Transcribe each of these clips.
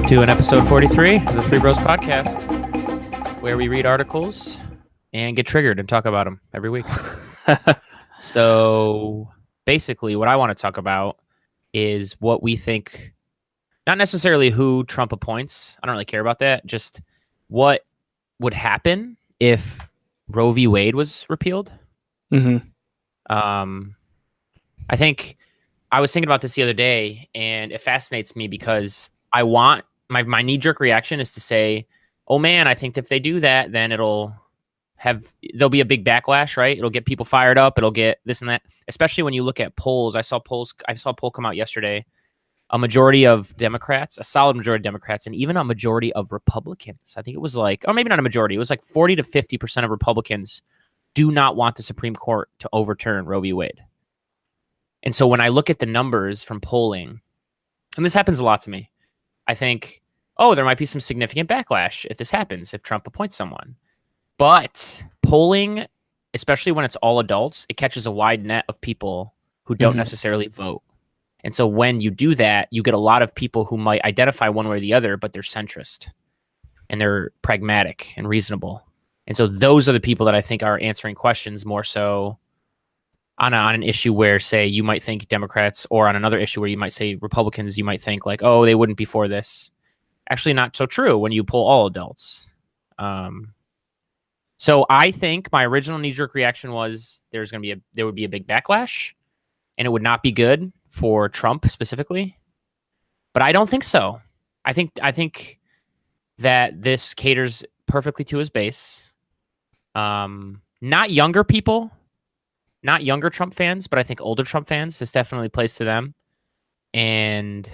to an episode 43 of the Three Bros Podcast, where we read articles and get triggered and talk about them every week. So basically what I want to talk about is what we think, not necessarily who Trump appoints. I don't really care about that. Just what would happen if Roe v. Wade was repealed. Mm-hmm. I think I was thinking about this the other day, and it fascinates me because I want my knee-jerk reaction is to say, oh man, I think that if they do that, then there'll be a big backlash, right? It'll get people fired up. It'll get this and that, especially when you look at polls. I saw a poll come out yesterday. A majority of Democrats, a solid majority of Democrats, and even a majority of Republicans. I think it was like, or maybe not a majority. It was like 40 to 50% of Republicans do not want the Supreme Court to overturn Roe v. Wade. And so when I look at the numbers from polling, and this happens a lot to me, I think, oh, there might be some significant backlash if this happens, if Trump appoints someone. But polling, especially when it's all adults, it catches a wide net of people who don't necessarily vote. And so when you do that, you get a lot of people who might identify one way or the other, but they're centrist and they're pragmatic and reasonable. And so those are the people that I think are answering questions more so on an issue where, say, you might think Democrats, or on another issue where you might say Republicans, you might think like, oh, they wouldn't be for this. Actually, not so true when you poll all adults. So I think my original knee-jerk reaction was there would be a big backlash, and it would not be good for Trump specifically. But I don't think so. I think that this caters perfectly to his base. Not younger people. Not younger Trump fans, but I think older Trump fans. This definitely plays to them. And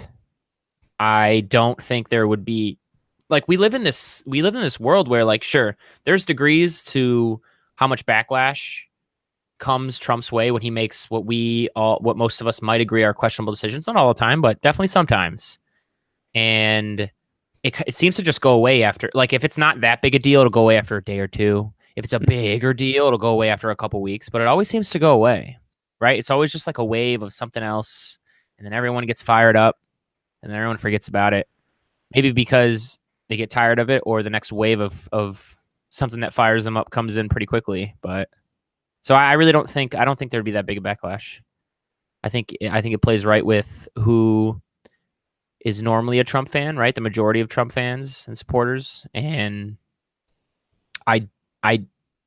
I don't think there would be, like, we live in this world where, like, sure, there's degrees to how much backlash comes Trump's way when he makes what most of us might agree are questionable decisions. Not all the time, but definitely sometimes. And it seems to just go away after, like, if it's not that big a deal, it'll go away after a day or two. If it's a bigger deal, it'll go away after a couple weeks, but it always seems to go away, right? It's always just like a wave of something else, and then everyone gets fired up, and then everyone forgets about it. Maybe because they get tired of it, or the next wave of something that fires them up comes in pretty quickly. But so I don't think there'd be that big a backlash. I think it plays right with who is normally a Trump fan, right? The majority of Trump fans and supporters, and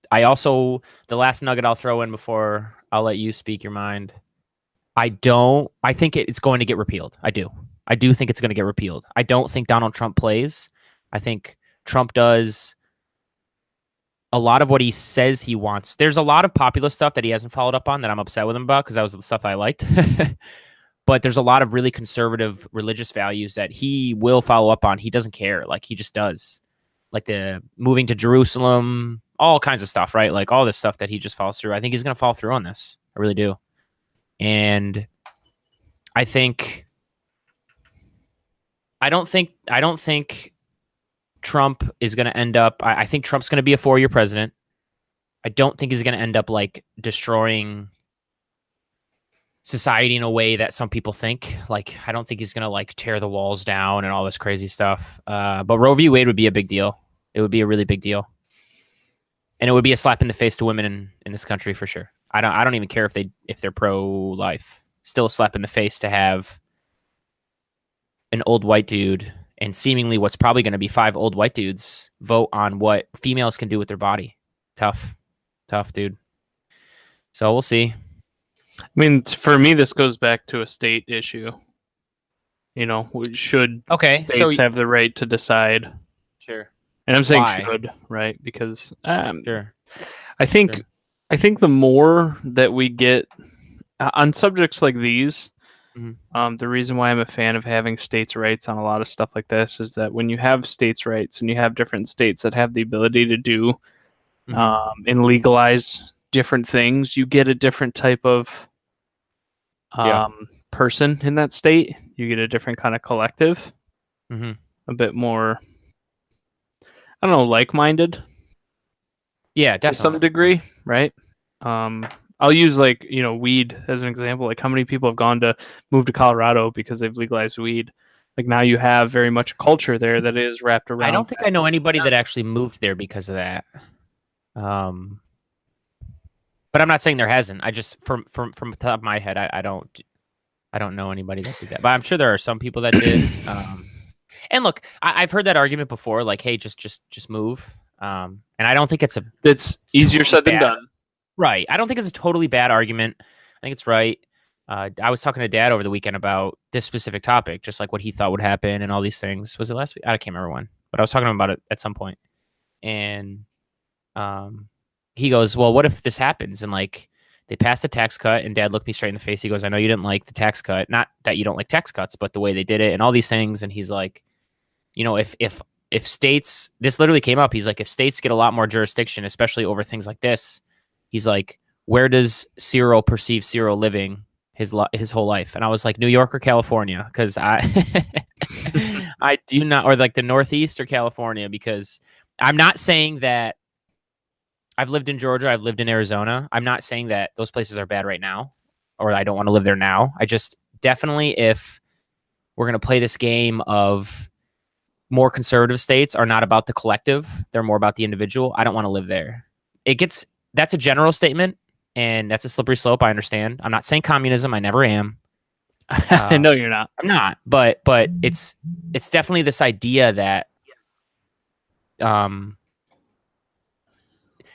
I also, the last nugget I'll throw in before I'll let you speak your mind. I think it's going to get repealed. I do think it's going to get repealed. I don't think Donald Trump plays. I think Trump does a lot of what he says he wants. There's a lot of populist stuff that he hasn't followed up on that I'm upset with him about, because that was the stuff that I liked. But there's a lot of really conservative religious values that he will follow up on. He doesn't care. Like, he just does. Like the moving to Jerusalem, all kinds of stuff, right? Like all this stuff that he just follows through. I think he's going to follow through on this. I really do. And I don't think Trump is going to end up, I think Trump's going to be a 4-year president. I don't think he's going to end up like destroying society in a way that some people think. Like, I don't think he's going to like tear the walls down and all this crazy stuff. But Roe v. Wade would be a big deal. It would be a really big deal. And it would be a slap in the face to women in this country for sure. I don't even care if they're pro-life. Still a slap in the face to have an old white dude and seemingly what's probably going to be 5 old white dudes vote on what females can do with their body. Tough, dude. So we'll see. I mean, for me, this goes back to a state issue. You know, should states have the right to decide? Sure. And I'm saying should, right? Because sure. I think the more that we get on subjects like these, the reason why I'm a fan of having states' rights on a lot of stuff like this is that when you have states' rights and you have different states that have the ability to do and legalize different things, you get a different type of person in that state. You get a different kind of collective, a bit more, I don't know, like-minded. Yeah, definitely. To some degree, right? I'll use like, weed as an example. Like how many people have move to Colorado because they've legalized weed. Like now you have very much a culture there that is wrapped around. I don't think I know anybody that actually moved there because of that. But I'm not saying there hasn't. I just from the top of my head, I don't know anybody that did that. But I'm sure there are some people that did. And look, I've heard that argument before, like, hey, just move. And I don't think it's it's easier said than done. Right. I don't think it's a totally bad argument. I think it's right. I was talking to Dad over the weekend about this specific topic, just like what he thought would happen and all these things. Was it last week? I can't remember when, but I was talking to him about it at some point. And he goes, well, what if this happens? And like they passed a tax cut, and Dad looked me straight in the face. He goes, I know you didn't like the tax cut. Not that you don't like tax cuts, but the way they did it and all these things. And he's like, you know, if states, this literally came up, he's like, if states get a lot more jurisdiction, especially over things like this, he's like, where does Cyril perceive Cyril living his whole life? And I was like, New York or California? Because I do not, or like the Northeast or California, because I'm not saying that I've lived in Georgia, I've lived in Arizona. I'm not saying that those places are bad right now, or I don't want to live there now. I just definitely, if we're going to play this game of more conservative states are not about the collective, they're more about the individual, I don't want to live there. That's a general statement, and that's a slippery slope. I understand. I'm not saying communism. I never am. I know you're not. I'm not. But it's definitely this idea that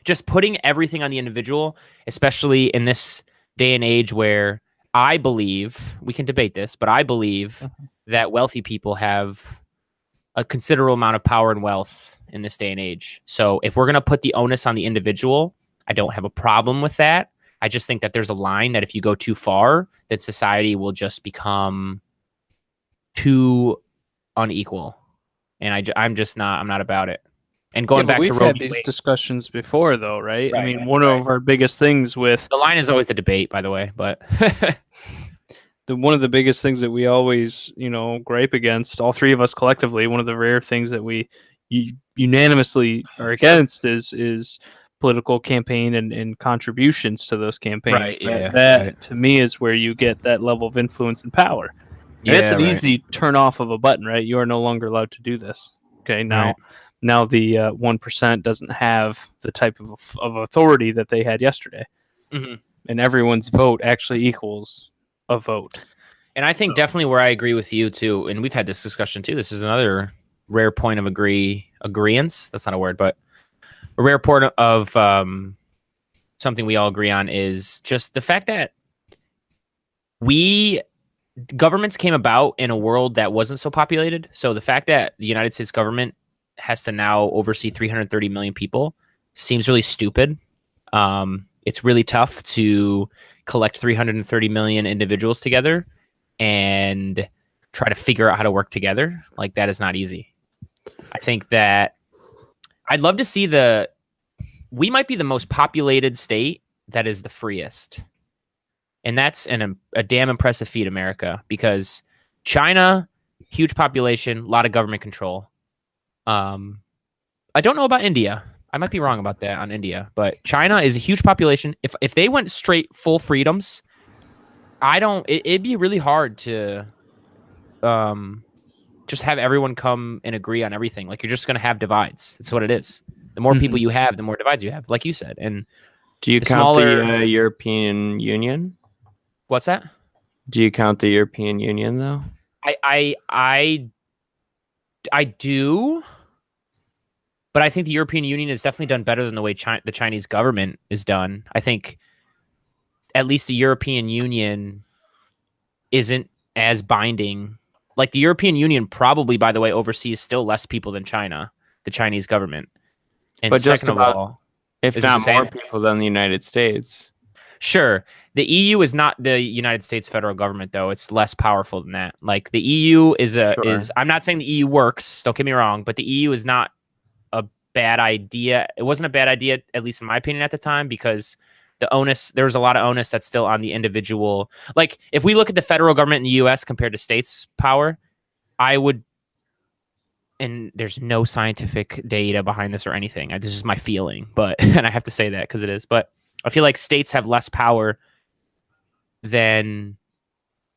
just putting everything on the individual, especially in this day and age where I believe, we can debate this, but I believe that wealthy people have a considerable amount of power and wealth in this day and age. So if we're going to put the onus on the individual, I don't have a problem with that. I just think that there's a line that if you go too far, that society will just become too unequal. And I'm not about it. And going back to Roe, we've had these discussions before, though, right? I mean, one of our biggest things with the line is always the debate, by the way, but one of the biggest things that we always, gripe against, all three of us collectively, one of the rare things that we unanimously are against is political campaign and contributions to those campaigns. Right, that to me is where you get that level of influence and power. And it's an easy turn off of a button, right? You are no longer allowed to do this. Okay, now the 1% doesn't have the type of authority that they had yesterday. Mm-hmm. And everyone's vote actually equals a vote. And I think definitely where I agree with you too, and we've had this discussion too, this is another rare point of agreeance. That's not a word, but a rare point of something we all agree on is just the fact that governments came about in a world that wasn't so populated. So the fact that the United States government has to now oversee 330 million people seems really stupid. It's really tough to collect 330 million individuals together and try to figure out how to work together. Like, that is not easy. I think that I'd love to see we might be the most populated state that is the freest. And that's a damn impressive feat, America, because China, huge population, a lot of government control. I don't know about India. I might be wrong about that on India, but China is a huge population. If they went straight full freedoms, it'd be really hard to just have everyone come and agree on everything. Like, you're just going to have divides. That's what it is. The more people you have, the more divides you have, like you said. And do you count the European Union? What's that? Do you count the European Union though? I do. But I think the European Union has definitely done better than the way the Chinese government is done. I think at least the European Union isn't as binding. Like, the European Union probably, by the way, oversees still less people than China, the Chinese government. And but just about, if not more people than the United States. Sure. The EU is not the United States federal government, though. It's less powerful than that. Like, the EU is I'm not saying the EU works, don't get me wrong, but the EU is not a bad idea. It wasn't a bad idea, at least in my opinion at the time, because there's a lot of onus that's still on the individual. Like, if we look at the federal government in the US compared to states' power, and there's no scientific data behind this or anything. This is my feeling, and I have to say that because it is, but I feel like states have less power than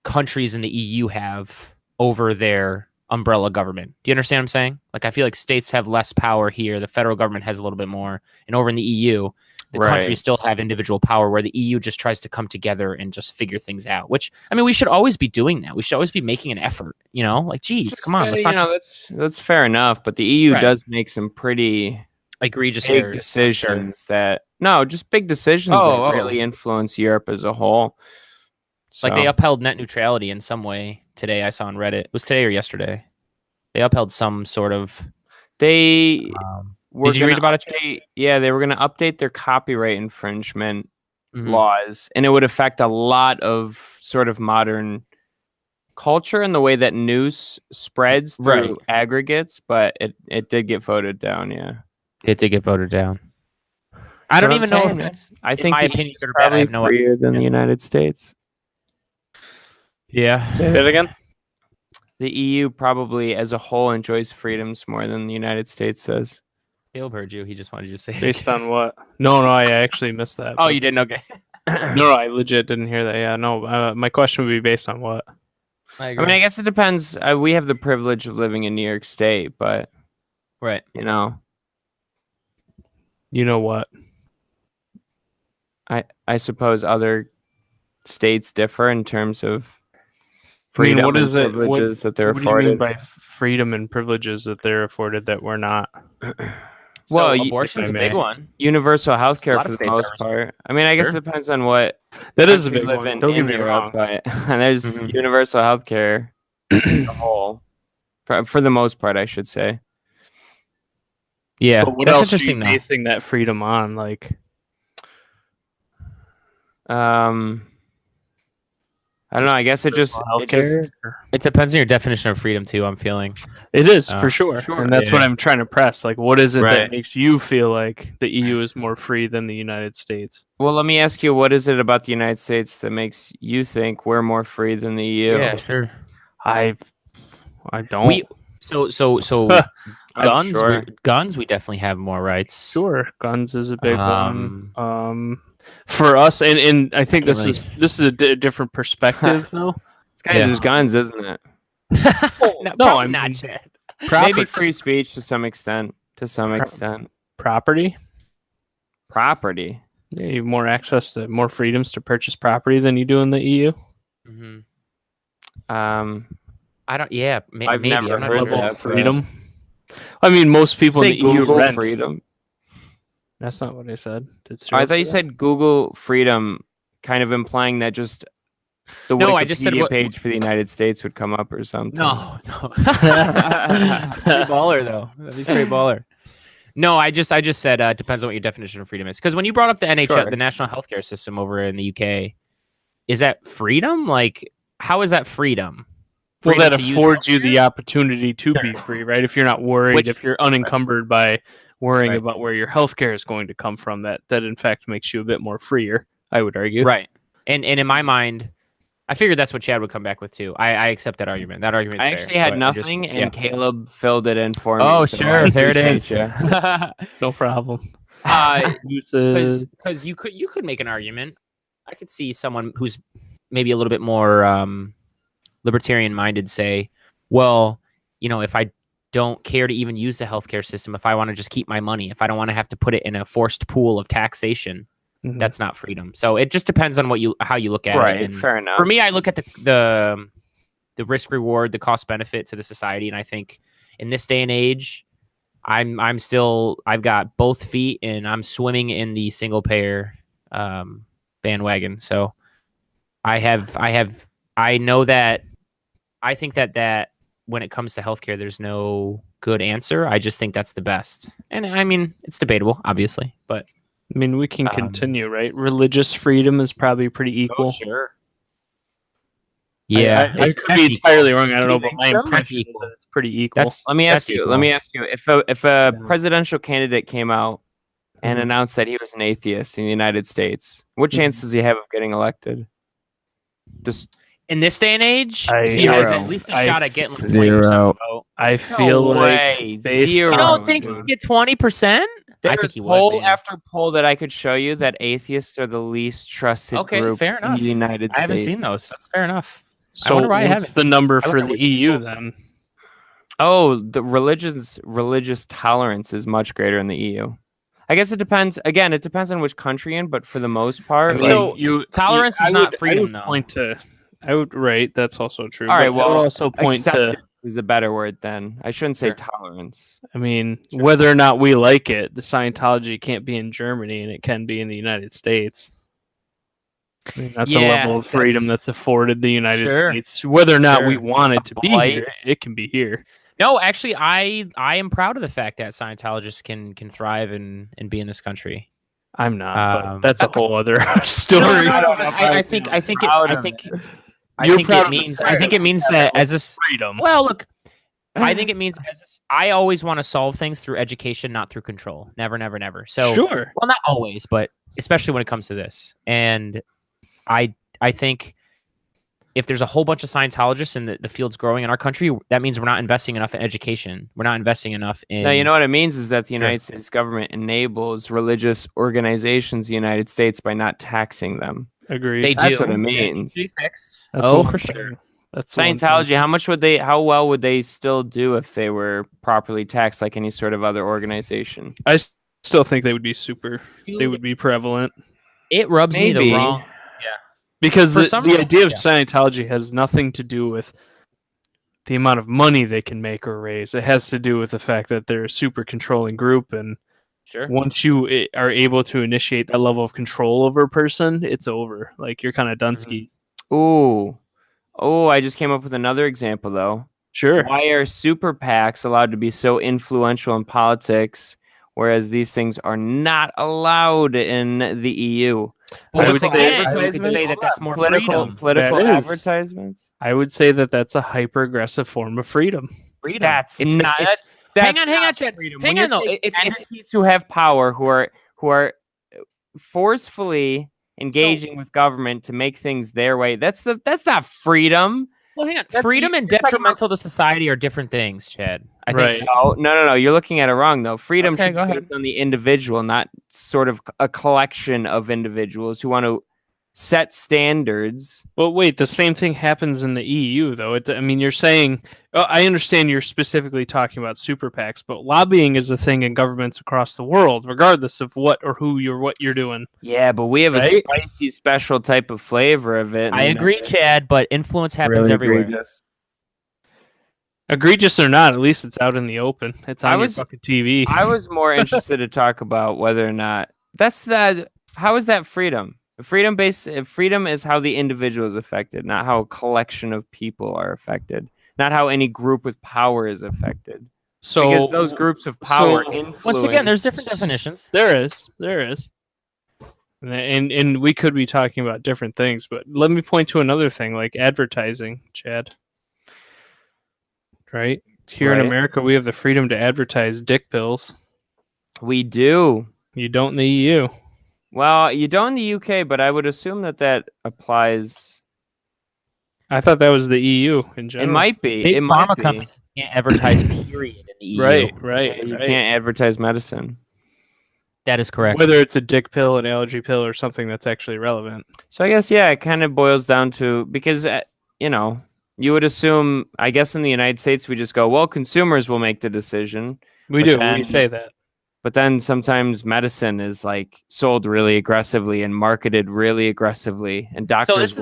countries in the EU have over their umbrella government. Do you understand what I'm saying? Like, I feel like states have less power here. The federal government has a little bit more. And over in the EU, the countries still have individual power, where the EU just tries to come together and just figure things out, which, I mean, we should always be doing that. We should always be making an effort, you know? Like, geez, come on. Let's not just... That's fair enough, but the EU does make some pretty egregious big decisions just big decisions that really influence Europe as a whole. So. Like, they upheld net neutrality in some way today. I saw on Reddit. It was today or yesterday. They upheld some sort of... They... Did you read about it? Yeah, they were going to update their copyright infringement laws, and it would affect a lot of sort of modern culture and the way that news spreads through aggregates, but it did get voted down, yeah. It did get voted down. I don't even know if it's... I think my the opinion is probably freer than the United States. Yeah. Say that again? The EU probably as a whole enjoys freedoms more than the United States does. Caleb heard you. He just wanted you to say based on what? No, I actually missed that. Oh, you didn't? Okay. No, I legit didn't hear that. Yeah, no. My question would be based on what? I mean, I guess it depends. We have the privilege of living in New York State, but you know what? I suppose other states differ in terms of freedom what is and privileges that they're afforded. What do you mean by freedom and privileges that they're afforded that we're not? Well, abortion is a big one. Universal health care for the most part. I mean, I guess it depends on what. That is a big one. Don't get me wrong. But there's universal health care as a whole. For the most part, I should say. Yeah, but what else are you basing that freedom on? Like, I don't know. I guess it depends on your definition of freedom too. I'm feeling it is for sure, and that's what I'm trying to press. Like, what is it that makes you feel like the EU is more free than the United States? Well, let me ask you, what is it about the United States that makes you think we're more free than the EU? Yeah, sure. I don't. Guns. We definitely have more rights. Sure, guns is a big one. For us, and I think this is a different perspective, though. It's kind of just guns, isn't it? No, I'm not. Maybe free speech to some extent. Property. Yeah, you have more access to more freedoms to purchase property than you do in the EU. I don't. Yeah, I've never heard of freedom. I mean, most people in the Google EU rent freedom. That's not what I said. I thought you said Google freedom, kind of implying that just the Wikipedia I just said page for the United States would come up or something. No. Straight baller though. That'd be straight baller. No, I just said depends on what your definition of freedom is. Because when you brought up the NHS, the national healthcare system over in the UK, is that freedom? Like, how is that freedom? Well, that affords you the opportunity to be free, right? If you're not worried, if you're unencumbered by worrying about where your healthcare is going to come from, that in fact makes you a bit more freer, I would argue. Right. And in my mind, I figured that's what Chad would come back with too. I accept that argument. That argument. I actually had nothing, and Caleb filled it in for me. Oh, so sure, there it is. No problem. Because you could make an argument. I could see someone who's maybe a little bit more libertarian minded say, well, if I don't care to even use the healthcare system, if I want to just keep my money, if I don't want to have to put it in a forced pool of taxation, that's not freedom. So it just depends on how you look at it. Right, fair enough. For me, I look at the risk reward, the cost benefit to the society, and I think in this day and age, I've got both feet and I'm swimming in the single payer bandwagon. So I know that I think that when it comes to healthcare, there's no good answer. I just think that's the best. And I mean, it's debatable, obviously, but I mean, we can continue, right? Religious freedom is probably pretty equal. Oh, sure. Yeah, I could be entirely wrong. I don't know, but my impression is that it's pretty equal. Let me ask you. If a presidential candidate came out and announced that he was an atheist in the United States, what chance does he have of getting elected? Just in this day and age, he has at least a shot at getting 0. vote. I feel like you don't think you get 20%? I think he would. Poll after poll that I could show you that atheists are the least trusted group fair enough. in the United States. I haven't seen those. That's fair enough. So what's the number for the EU then? Oh, the religious tolerance is much greater in the EU. I guess it depends. Again, it depends on which country you're in, but for the most part, tolerance is not freedom, though. Right. That's also true. All right. Well, I would also point to is a better word then. I shouldn't say tolerance. I mean, whether or not we like it, the Scientology can't be in Germany and it can be in the United States. I mean, that's a level of freedom that's afforded the United States. Whether or not we want it to be here, it can be here. No, actually, I am proud of the fact that Scientologists can thrive and be in this country. I'm not. But that's a whole other story. I think it means that as a freedom. Well, look, I think it means I always want to solve things through education, not through control. Never, never, never. So, well, not always, but especially when it comes to this. And I think if there's a whole bunch of Scientologists and the field's growing in our country, that means we're not investing enough in education. We're not investing enough in... Now, you know what it means is that the United States government enables religious organizations in the United States by not taxing them. Agreed. That's what it means. For sure. That's Scientology, how well would they still do if they were properly taxed like any sort of other organization? I still think they would be they would be prevalent. It rubs me the wrong... Because the idea of Scientology has nothing to do with the amount of money they can make or raise. It has to do with the fact that they're a super controlling group, and once you are able to initiate that level of control over a person, it's over. Like, you're kind of Dunsky. Oh, I just came up with another example, though. Sure. Why are super PACs allowed to be so influential in politics, whereas these things are not allowed in the EU? Well, we could say that that's more political advertisements. I would say that that's a hyper-aggressive form of freedom. That's not. Hang on, Chad. Hang on, though. It's entities who have power, who are forcefully engaging with government to make things their way. That's not freedom. Well, hang on. Freedom and detrimental to society are different things, Chad. I think. No. You're looking at it wrong, though. Freedom should be based on the individual, not sort of a collection of individuals who want to set standards. Well, wait, the same thing happens in the EU, though. I mean, you're saying, I understand you're specifically talking about super PACs, but lobbying is a thing in governments across the world, regardless of what you're doing. Yeah, but we have a spicy, special type of flavor of it. I agree, Chad, but influence happens everywhere. Egregious or not, at least it's out in the open. It's on your fucking TV. I was more interested to talk about whether or not how is that freedom? Freedom is how the individual is affected, not how a collection of people are affected, not how any group with power is affected. So because those groups of power influence. Once again, there's different definitions. There is. And we could be talking about different things, but let me point to another thing, like advertising, Chad. Right? Here in America, we have the freedom to advertise dick pills. We do. You don't in the EU. Well, you don't in the UK, but I would assume that applies. I thought that was the EU in general. It might be. Big pharma companies can't advertise, period, in the EU. Right. You can't advertise medicine. That is correct. Whether it's a dick pill, an allergy pill, or something that's actually relevant. So I guess, it kind of boils down to, because, you would assume, I guess in the United States, we just go, well, consumers will make the decision. We say that. But then sometimes medicine is like sold really aggressively and marketed really aggressively, and doctors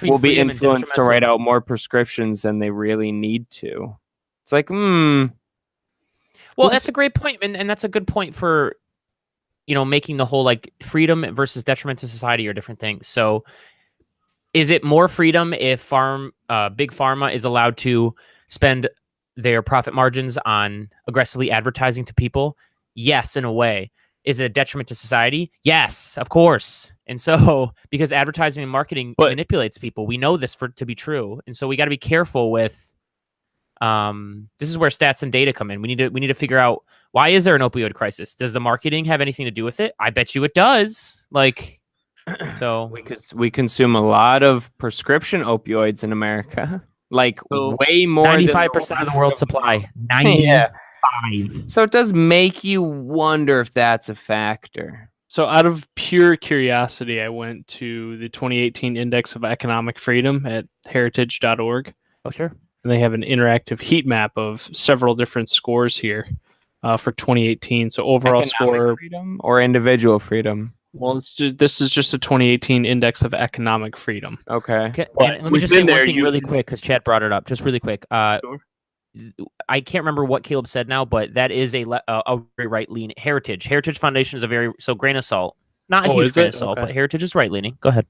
will be influenced to write out more prescriptions than they really need to. It's like, Well, that's a great point, and that's a good point for, making the whole like freedom versus detriment to society are different things. So, is it more freedom if big pharma is allowed to spend their profit margins on aggressively advertising to people? Yes, in a way. Is it a detriment to society? Yes, of course. And so, because advertising and marketing manipulates people, we know this to be true. And so we got to be careful with, this is where stats and data come in. We need to figure out, why is there an opioid crisis? Does the marketing have anything to do with it? I bet you it does. So we consume a lot of prescription opioids in America. Way more 95% of the world's supply. 95. So it does make you wonder if that's a factor. So out of pure curiosity, I went to the 2018 Index of Economic Freedom at heritage.org. Oh, sure. and they have an interactive heat map of several different scores here for 2018. So overall score freedom or individual freedom. Well, this is just a 2018 index of economic freedom. Okay. And let me just say one thing really quick, because Chad brought it up. Just really quick. Sure. I can't remember what Caleb said now, but that is a very right-leaning Heritage. Heritage Foundation is a very grain of salt. Not a huge grain of salt, but Heritage is right-leaning. Go ahead.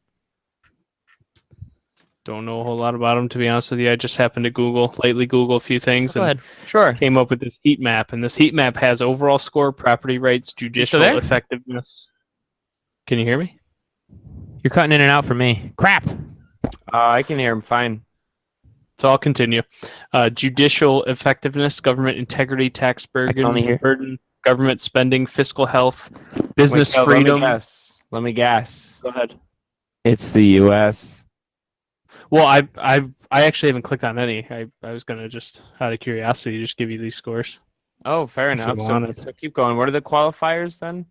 Don't know a whole lot about them, to be honest with you. I just happened to lightly Google a few things. Go ahead. Sure. Came up with this heat map, and this heat map has overall score, property rights, judicial effectiveness. Can you hear me? You're cutting in and out for me. Crap. I can hear him fine. So I'll continue. Judicial effectiveness, government integrity, tax burden, government spending, fiscal health, business freedom. Let me guess. Go ahead. It's the U.S. Well, I actually haven't clicked on any. I was gonna just out of curiosity just give you these scores. Oh, fair enough. So keep going. What are the qualifiers then?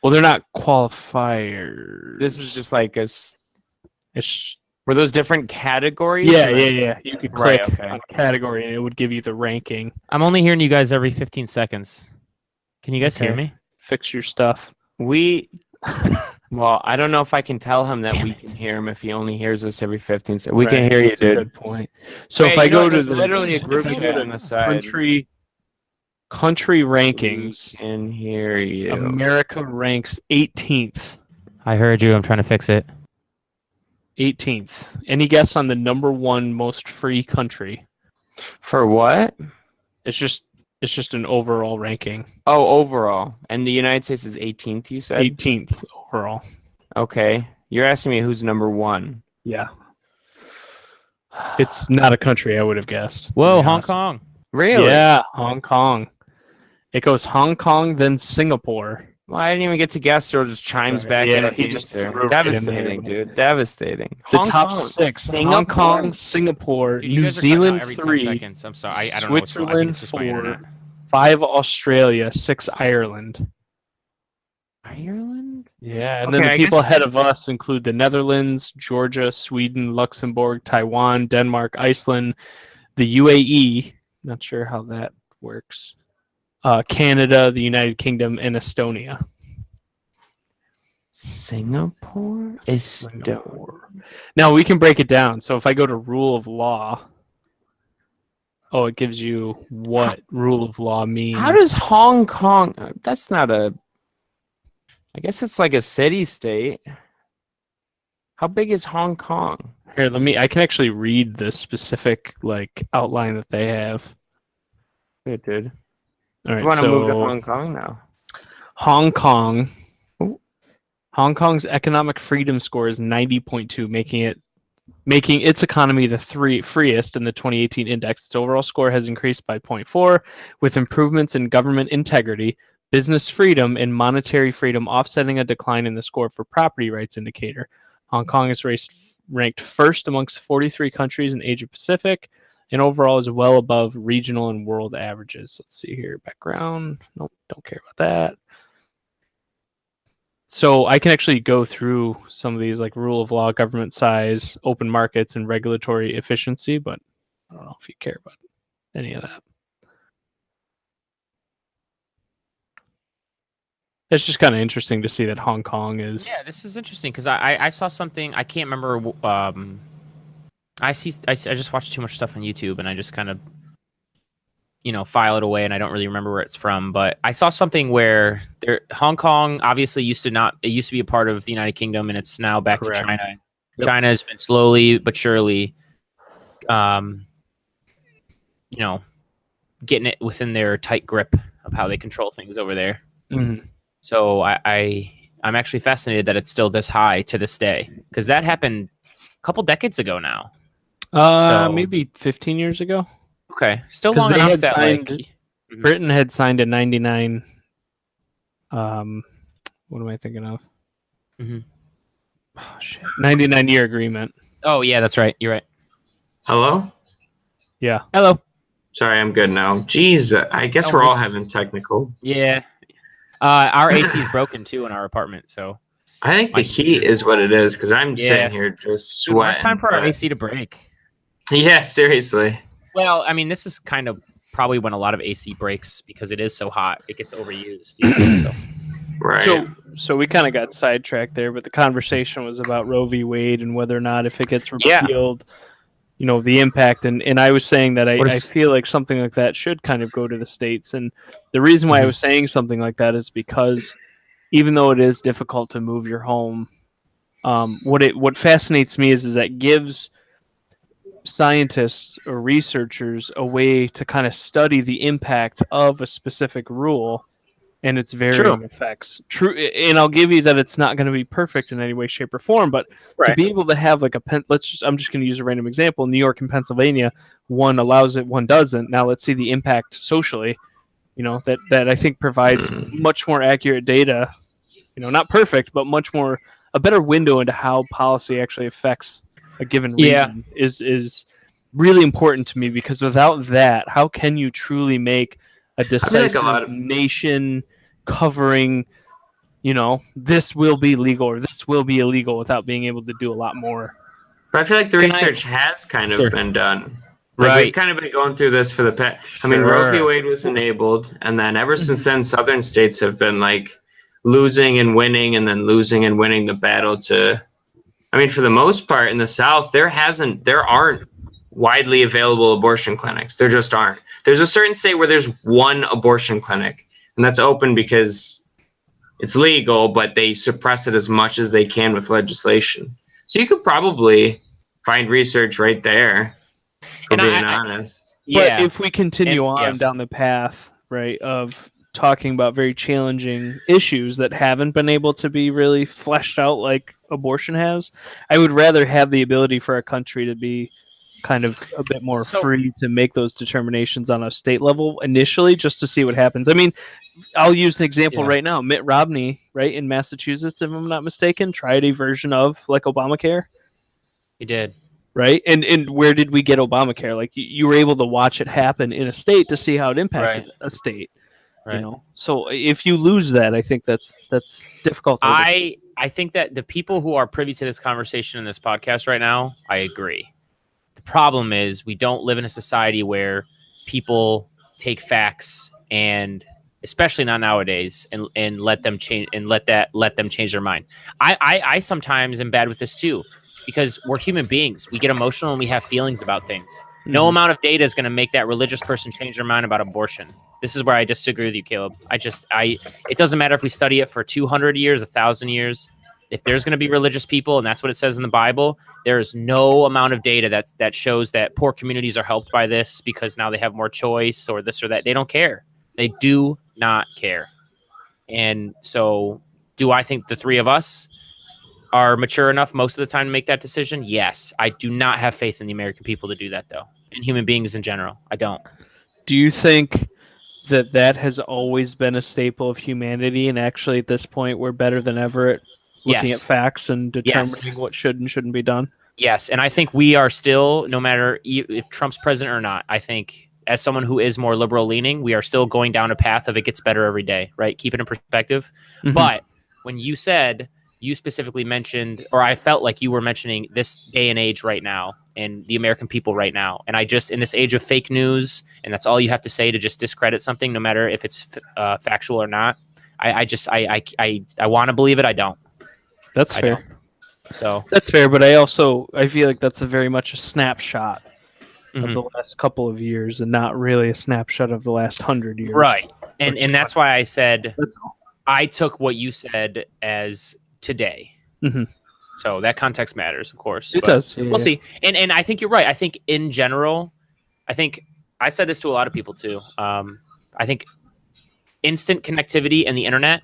Well, they're not qualifiers. This is just like It's were those different categories? Yeah. You could click on a category and it would give you the ranking. I'm only hearing you guys every 15 seconds. Can you guys hear me? Fix your stuff. Well, I don't know if I can tell him that we can hear him if he only hears us every 15 seconds. We can hear you, dude. Good point. So if I go to the literally a group chat on the side. Country rankings. We can hear you. America ranks 18th. I heard you. I'm trying to fix it. 18th. Any guess on the number one most free country? For what? It's just an overall ranking. Oh, overall. And the United States is 18th, you said? 18th overall. Okay. You're asking me who's number one. Yeah. It's not a country, I would have guessed. Whoa, Hong Kong. Really? Yeah, Hong Kong. It goes Hong Kong, then Singapore. Well, I didn't even get to guess. Earl just chimes back in. He just devastating, dude. Devastating. The top 6: Hong Kong, Singapore, New Zealand 3, seconds. I'm sorry. I don't know what's going on. I think it's just my internet. 5 Australia, 6 Ireland. Ireland? Yeah, and then the people ahead of us include the Netherlands, Georgia, Sweden, Luxembourg, Taiwan, Denmark, Iceland, the UAE. Not sure how that works. Canada, the United Kingdom, and Estonia. Singapore? Now we can break it down. So if I go to rule of law, it gives you what rule of law means. How does Hong Kong? That's not a. I guess it's like a city-state. How big is Hong Kong? Here, I can actually read the specific outline that they have. Good, dude. All right, you want to move to Hong Kong now? Hong Kong. Ooh. Hong Kong's economic freedom score is 90.2, making its economy the freest in the 2018 index. Its overall score has increased by 0.4, with improvements in government integrity, business freedom, and monetary freedom offsetting a decline in the score for property rights indicator. Hong Kong is ranked first amongst 43 countries in Asia Pacific, and overall is well above regional and world averages. Let's see here. Background. Nope, don't care about that. So I can actually go through some of these rule of law, government size, open markets, and regulatory efficiency, but I don't know if you care about any of that. It's just kind of interesting to see that Hong Kong is... Yeah, this is interesting because I saw something. I can't remember... I just watched too much stuff on YouTube and I just kind of, file it away and I don't really remember where it's from. But I saw something where Hong Kong obviously used to be a part of the United Kingdom and it's now back to China. Yep. China has been slowly but surely, getting it within their tight grip of how they control things over there. Mm-hmm. So I'm actually fascinated that it's still this high to this day because that happened a couple decades ago now. Maybe 15 years ago. Okay, still long enough that Britain had signed a 99. What am I thinking of? Mm-hmm. Oh, shit. 99-year agreement. Oh yeah, that's right. You're right. Hello? Yeah. Hello. Sorry, I'm good now. Jeez, I guess we're all having technical. Yeah. Our AC is broken too in our apartment, so. I think the heat is what it is because I'm sitting here just sweating. It's time for our AC to break. Yeah, seriously. Well, I mean, this is kind of probably when a lot of AC breaks because it is so hot. It gets overused. You know, so. Right. So we kind of got sidetracked there, but the conversation was about Roe v. Wade and whether or not if it gets repealed, you know, the impact. And I was saying that I feel like something like that should kind of go to the states. And the reason why I was saying something like that is because even though it is difficult to move your home, what fascinates me is that it gives scientists or researchers a way to kind of study the impact of a specific rule and its varying effects. True, and I'll give you that it's not going to be perfect in any way, shape, or form. But to be able to have like I'm just going to use a random example. New York and Pennsylvania, one allows it, one doesn't. Now let's see the impact socially. You know, that I think provides much more accurate data. You know, not perfect, but much more a better window into how policy actually affects a given region is really important to me, because without that, how can you truly make a decisive nation covering, you know, this will be legal or this will be illegal without being able to do a lot more? But I feel like the research has kind of been done. Like, we've kind of been going through this for the past. I mean, Roe v. Wade was enabled, and then ever since then, southern states have been like losing and winning, and then losing and winning the battle to. I mean, for the most part, in the South, there aren't widely available abortion clinics. There just aren't. There's a certain state where there's one abortion clinic, and that's open because it's legal, but they suppress it as much as they can with legislation. So you could probably find research right there, for being honest. But if we continue down the path, right, of talking about very challenging issues that haven't been able to be really fleshed out like abortion has, I would rather have the ability for a country to be kind of a bit more free to make those determinations on a state level initially, just to see what happens. I mean, I'll use an example right now. Mitt Romney, right, in Massachusetts, if I'm not mistaken, tried a version of like Obamacare. He did. Right? And where did we get Obamacare? Like you were able to watch it happen in a state to see how it impacted a state. Right. You know, so if you lose that, I think that's difficult. I think that the people who are privy to this conversation in this podcast right now, I agree. The problem is we don't live in a society where people take facts, and especially not nowadays, and let them change and let them change their mind. I sometimes am bad with this too, because we're human beings. We get emotional and we have feelings about things. No amount of data is going to make that religious person change their mind about abortion. This is where I disagree with you, Caleb. It doesn't matter if we study it for 200 years, 1,000 years. If there's going to be religious people, and that's what it says in the Bible, there is no amount of data that shows that poor communities are helped by this because now they have more choice or this or that. They don't care. They do not care. And so do I think the three of us are mature enough most of the time to make that decision? Yes. I do not have faith in the American people to do that, though, and human beings in general. I don't. Do you think that has always been a staple of humanity, and actually at this point we're better than ever at looking at facts and determining what should and shouldn't be done? Yes, and I think we are still, no matter if Trump's president or not, I think as someone who is more liberal-leaning, we are still going down a path of it gets better every day, right? Keep it in perspective. But when you specifically mentioned, or I felt like you were mentioning this day and age right now and the American people right now. And I just, in this age of fake news, and that's all you have to say to just discredit something, no matter if it's factual or not. I want to believe it. I don't. That's fair. So that's fair. But I feel like that's very much a snapshot of the last couple of years and not really a snapshot of the last 100 years. Right. And that's why I said, I took what you said as today. So that context matters, of course. It does. We'll see. And I think you're right. I think in general, I said this to a lot of people too. I think instant connectivity and the internet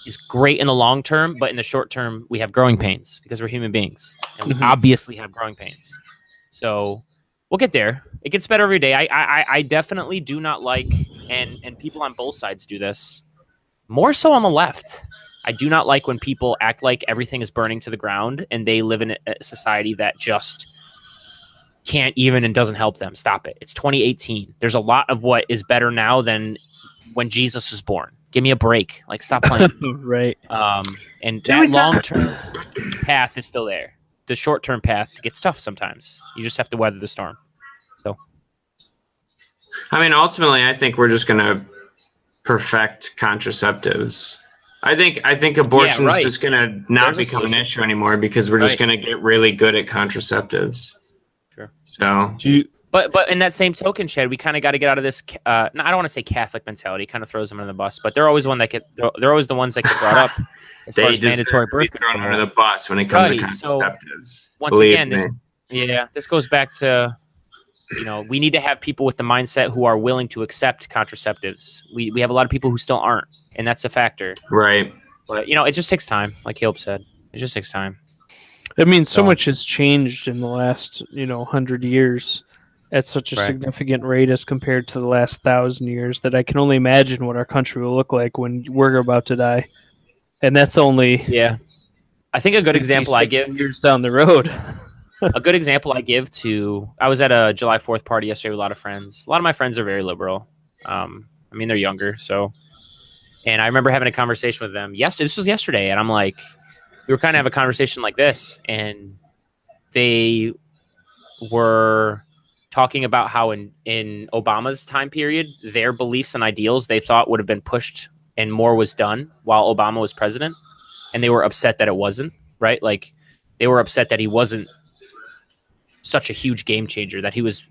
is great in the long term, but in the short term, we have growing pains because we're human beings, and we obviously have growing pains. So we'll get there. It gets better every day. I definitely do not like, and people on both sides do this, more so on the left. I do not like when people act like everything is burning to the ground and they live in a society that just can't even and doesn't help them. Stop it. It's 2018. There's a lot of what is better now than when Jesus was born. Give me a break. Like, stop playing. Right. And that long-term path is still there. The short-term path gets tough sometimes. You just have to weather the storm. I mean, ultimately, I think we're just going to perfect contraceptives. I think abortion is just going to not become an issue anymore because we're just going to get really good at contraceptives. Sure. So, but in that same token, Chad, we kind of got to get out of this. I don't want to say Catholic mentality; kind of throws them under the bus. But they're always they're always the ones that get brought up as far as mandatory birth control. Thrown under the bus when it comes to contraceptives. So once again, this goes back to, we need to have people with the mindset who are willing to accept contraceptives. We have a lot of people who still aren't, and that's a factor. Right. But it just takes time, like Caleb said. It just takes time. I mean, so much has changed in the last 100 years at such a significant rate as compared to the last 1,000 years that I can only imagine what our country will look like when we're about to die. And that's only I think a good example I give years down the road. A good example I give I was at a July 4th party yesterday with a lot of friends. A lot of my friends are very liberal. I mean, they're younger, and I remember having a conversation with them. This was yesterday, and I'm like, we were kind of having a conversation like this, and they were talking about how in Obama's time period, their beliefs and ideals they thought would have been pushed and more was done while Obama was president, and they were upset that it wasn't, right? Like, they were upset that he wasn't such a huge game changer, that he was.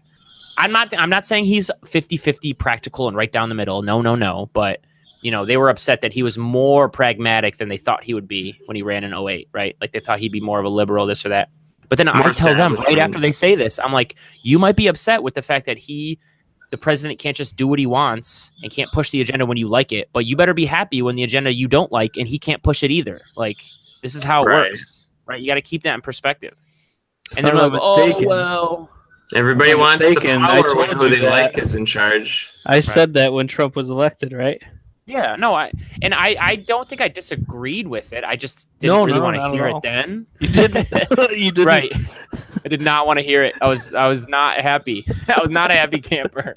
I'm not saying he's 50-50 practical and right down the middle. No. But, they were upset that he was more pragmatic than they thought he would be when he ran in 2008, right? Like, they thought he'd be more of a liberal, this or that. But then I tell them right after they say this, I'm like, you might be upset with the fact that the president can't just do what he wants and can't push the agenda when you like it, but you better be happy when the agenda you don't like and he can't push it either. Like, this is how it works, right? You got to keep that in perspective. And they're like, oh, well. Everybody wants the power when who they like is in charge. I said that when Trump was elected, right? Yeah, no, I don't think I disagreed with it. I just didn't really want to hear it then. You didn't. You didn't. Right. I did not want to hear it. I was not happy. I was not a happy camper.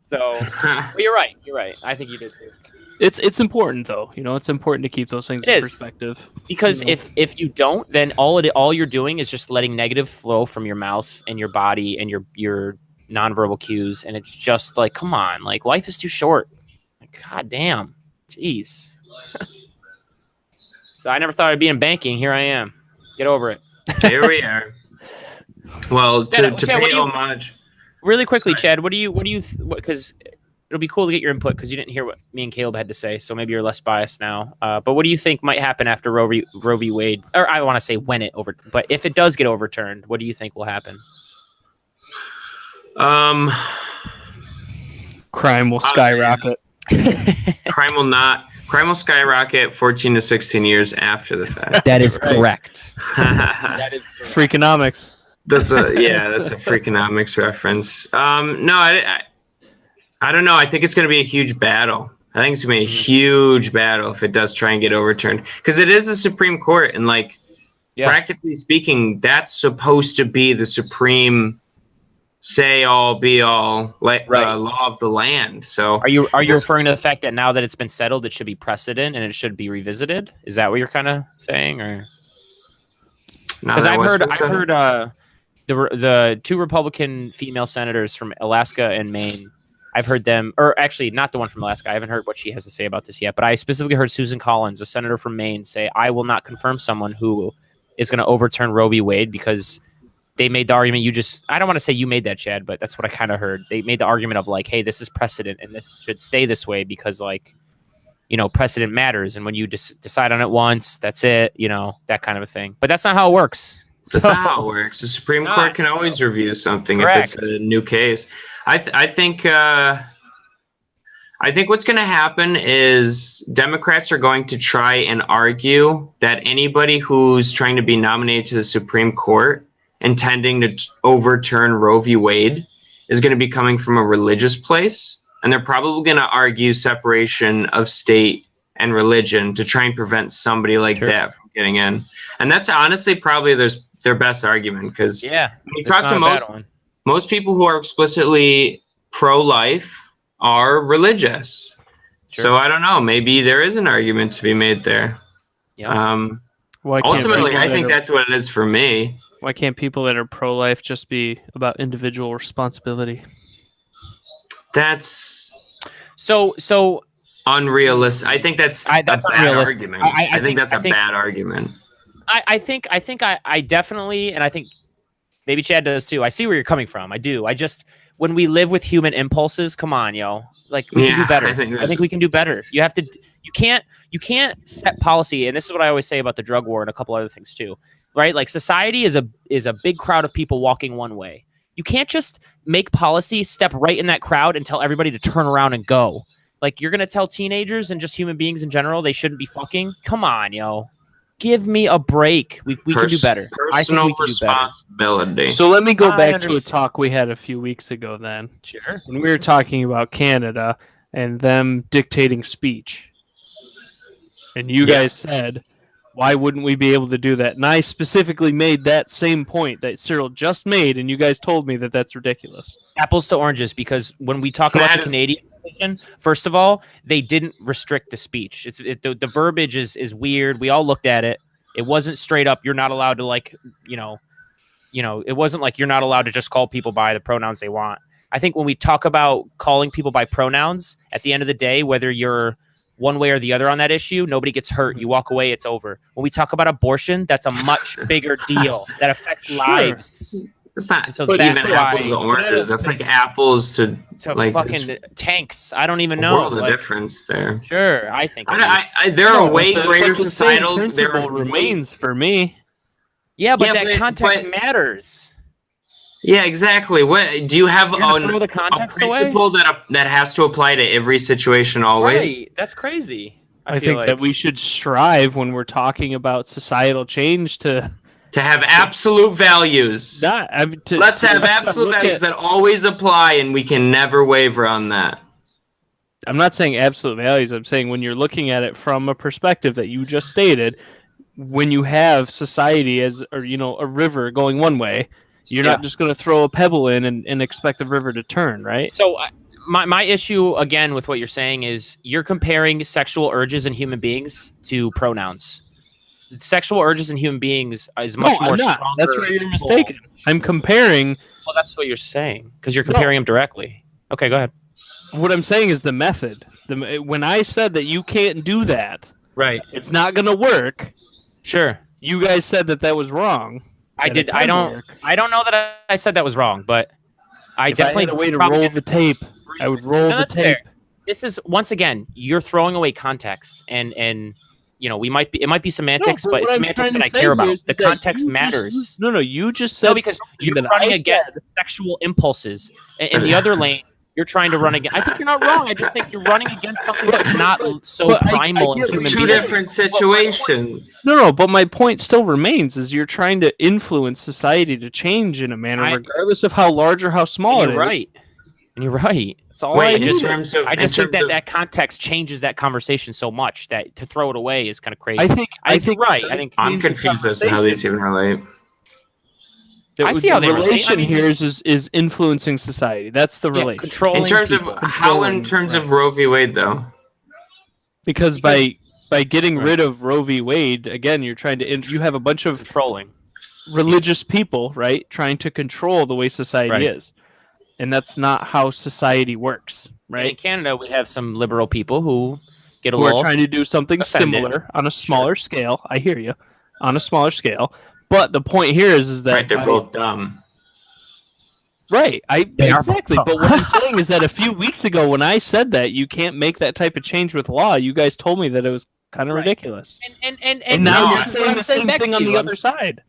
So, but you're right. You're right. I think you did too. It's important though. It's important to keep those things in perspective. Because if you don't, then all you're doing is just letting negative flow from your mouth and your body and your nonverbal cues, and it's just like, come on, like, life is too short. God damn. Jeez. So I never thought I'd be in banking. Here I am. Get over it. Here we are. Well, to pay homage. Really quickly, Chad, what do you because it'll be cool to get your input because you didn't hear what me and Caleb had to say, so maybe you're less biased now. But what do you think might happen after Roe v. Wade? Or I want to say when but if it does get overturned, what do you think will happen? Crime will skyrocket. Crime will skyrocket 14 to 16 years after the fact. That is correct. That is correct. Freakonomics. That's a Freakonomics reference. No, I don't know. I think it's going to be a huge battle. I think it's going to be a huge battle if it does try and get overturned, because it is the Supreme Court, and practically speaking, that's supposed to be the supreme say all be all law of the land. So are you referring to the fact that now that it's been settled, it should be precedent and it should be revisited? Is that what you're kind of saying, or? Because I've heard the two Republican female senators from Alaska and Maine. I've heard them, or actually not the one from Alaska. I haven't heard what she has to say about this yet, but I specifically heard Susan Collins, a senator from Maine, say, I will not confirm someone who is going to overturn Roe v. Wade, because they made the argument I don't want to say you made that, Chad, but that's what I kind of heard. They made the argument of like, hey, this is precedent and this should stay this way because precedent matters. And when you decide on it once, that's it, that kind of a thing. But that's not how it works. That's not how it works. The Supreme Court can always review something if it's a new case. I think what's going to happen is Democrats are going to try and argue that anybody who's trying to be nominated to the Supreme Court intending to overturn Roe v. Wade is going to be coming from a religious place, and they're probably going to argue separation of state and religion to try and prevent somebody like that from getting in. And that's honestly probably their best argument, because when you talk to most people who are explicitly pro-life are religious. Sure. So I don't know, maybe there is an argument to be made there. Ultimately, I think that's what it is for me. Why can't people that are pro-life just be about individual responsibility? That's so unrealistic. I think that's a bad argument. I think that's a bad argument. I think I definitely, and I think maybe Chad does too. I see where you're coming from. I do. I just, when we live with human impulses, come on, yo. Like, we can do better. I think we can do better. You can't set policy, and this is what I always say about the drug war and a couple other things too, right? Like, society is a big crowd of people walking one way. You can't just make policy, step right in that crowd, and tell everybody to turn around and go. Like, you're gonna tell teenagers and just human beings in general they shouldn't be fucking? Come on, yo. Give me a break. We can do better. I think we can responsibility. Do better. So let me go back to a talk we had a few weeks ago then. Sure. When we were talking about Canada and them dictating speech. And you guys said, why wouldn't we be able to do that? And I specifically made that same point that Cyril just made, and you guys told me that that's ridiculous. Apples to oranges, because when we talk about the Canadian position, first of all, they didn't restrict the speech. The verbiage is weird. We all looked at it. It wasn't straight up, you're not allowed to, like, it wasn't like you're not allowed to just call people by the pronouns they want. I think when we talk about calling people by pronouns, at the end of the day, whether you're one way or the other on that issue, nobody gets hurt. You walk away, it's over. When we talk about abortion, that's a much bigger deal that affects lives. It's not even apples to oranges. That's like apples to like fucking tanks. I don't even know. World of difference there. Sure, I think there are way greater societal principle remains for me. Yeah, but that context matters. Yeah, exactly. What do you have throw the context a principle that has to apply to every situation always? Right. That's crazy. I think that we should strive when we're talking about societal change to have absolute values. Let's have absolute values that always apply, and we can never waver on that. I'm not saying absolute values. I'm saying when you're looking at it from a perspective that you just stated, when you have society as, or a river going one way, you're not just going to throw a pebble in and expect the river to turn, right? So my issue, again, with what you're saying is you're comparing sexual urges in human beings to pronouns. Sexual urges in human beings is much more stronger. That's where you're mistaken. I'm comparing. Well, that's what you're saying, because you're comparing them directly. Okay, go ahead. What I'm saying is the method. When I said that you can't do that, right? It's not going to work. Sure. You guys said that was wrong. I did. I don't know that I said that was wrong, but I definitely had a way to roll the tape. I would roll the tape. Fair. This is, once again, you're throwing away context, and it might be semantics, but it's semantics that I care about. The context matters. You just said because you're running against sexual impulses. In the other lane, you're trying to run against. I think you're not wrong. I just think you're running against something that's not so primal in human beings. Two different situations. But my point still remains: is you're trying to influence society to change in a manner, regardless of how large or how small it is. Right, and you're right. That's all I just think that context changes that conversation so much that to throw it away is kind of crazy. I think right. I think I'm confused as to how these even relate. I see how they relation here is influencing society. That's the relation. Controlling in terms of Roe v. Wade, though. Because by getting rid of Roe v. Wade, again, you're trying to you have a bunch of controlling religious people, right, trying to control the way society is, and that's not how society works, right? And in Canada, we have some liberal people who get a little are trying to do something similar on a smaller scale. I hear you, on a smaller scale. But the point here is that they're both dumb. Right, exactly. But what I'm saying is that a few weeks ago, when I said that you can't make that type of change with law, you guys told me that it was kind of ridiculous. And now you're saying the same thing on the other side.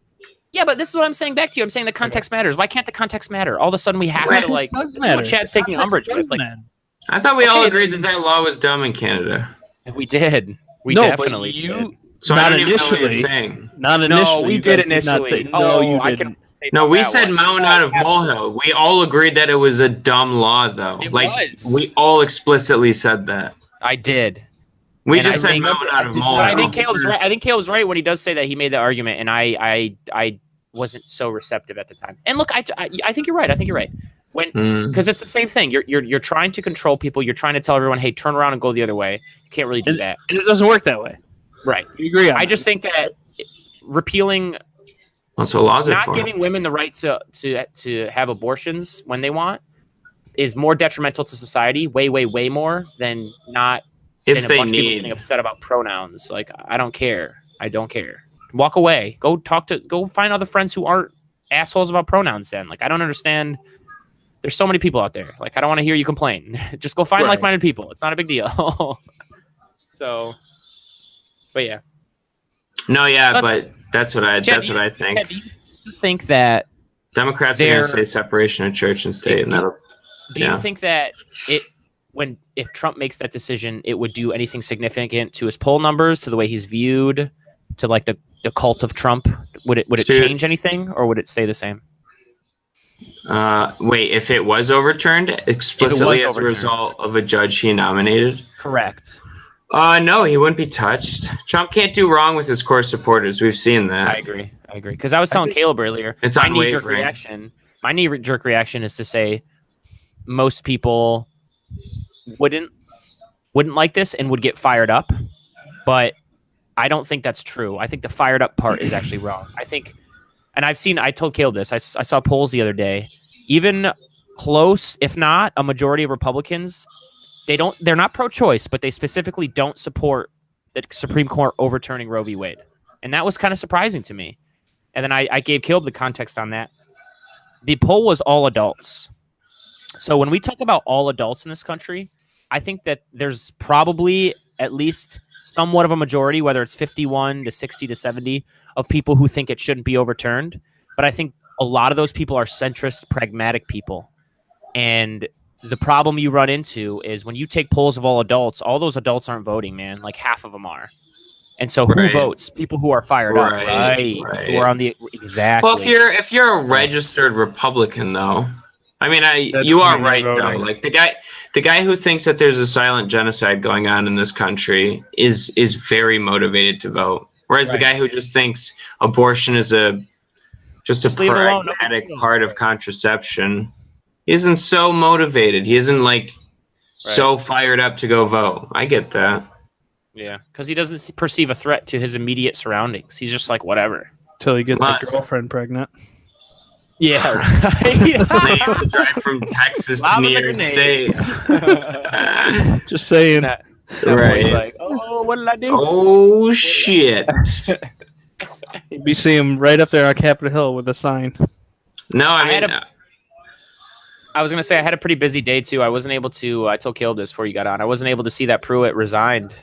Yeah, but this is what I'm saying back to you. I'm saying the context matters. Why can't the context matter? All of a sudden, we have to like. This is what Chad's taking umbrage with. Like, I thought we all agreed that law was dumb in Canada. We did. We definitely did. So not I don't initially. Even know what you're saying. Not initially. No, we did initially. You didn't. No, we said mountain out of molehill. We all agreed that it was a dumb law, though. It was. We all explicitly said that. I did. We just said mountain out of molehill. I think Caleb's right. I think Caleb's right when he does say that he made the argument, and I wasn't so receptive at the time. And look, I think you're right. I think you're right. Because it's the same thing. You're trying to control people. You're trying to tell everyone, hey, turn around and go the other way. You can't really do that. And it doesn't work that way. Right. You agree on I just think that repealing, not giving women the right to have abortions when they want, is more detrimental to society, way, way, way more than not. If than they a bunch of people need. getting upset about pronouns. Like, I don't care. I don't care. Walk away. Go find other friends who aren't assholes about pronouns. Then, like, I don't understand. There's so many people out there. Like, I don't want to hear you complain. Just go find like-minded people. It's not a big deal. So, but yeah. No, yeah, so but that's what I think. Chad, do you think that Democrats are going to say separation of church and state, do you think that if Trump makes that decision, it would do anything significant to his poll numbers, to the way he's viewed, to like the cult of Trump? Would it change anything, or would it stay the same? Wait, if it was overturned explicitly as a result of a judge he nominated? Correct. No, he wouldn't be touched. Trump can't do wrong with his core supporters. We've seen that. I agree. Because I was telling Caleb earlier, my knee-jerk reaction is to say most people wouldn't like this and would get fired up, but I don't think that's true. I think the fired up part is actually wrong. I think, and I told Caleb this, I saw polls the other day, even close, if not a majority of Republicans, they're not pro-choice, but they specifically don't support the Supreme Court overturning Roe v. Wade. And that was kind of surprising to me. And then I gave Caleb the context on that. The poll was all adults. So when we talk about all adults in this country, I think that there's probably at least somewhat of a majority, whether it's 51 to 60 to 70, of people who think it shouldn't be overturned. But I think a lot of those people are centrist, pragmatic people. And the problem you run into is when you take polls of all those adults aren't voting, man. Like half of them are. And so who votes? People who are fired up, right? Who are on the exactly. Well, if you're a registered Republican, though, I mean, you are right though. Like the guy who thinks that there's a silent genocide going on in this country is very motivated to vote, whereas the guy who just thinks abortion is just a pragmatic part of contraception isn't so motivated. He isn't like so fired up to go vote. I get that. Yeah, because he doesn't perceive a threat to his immediate surroundings. He's just like, whatever. Till he gets his girlfriend pregnant. Yeah, right. They have to drive from Texas to New York State. Just saying. That boy's like, oh, what did I do? Oh, shit. You'd be seeing him right up there on Capitol Hill with a sign. No, I was going to say I had a pretty busy day, too. I wasn't able to, I told Caleb this before you got on, I wasn't able to see that Pruitt resigned.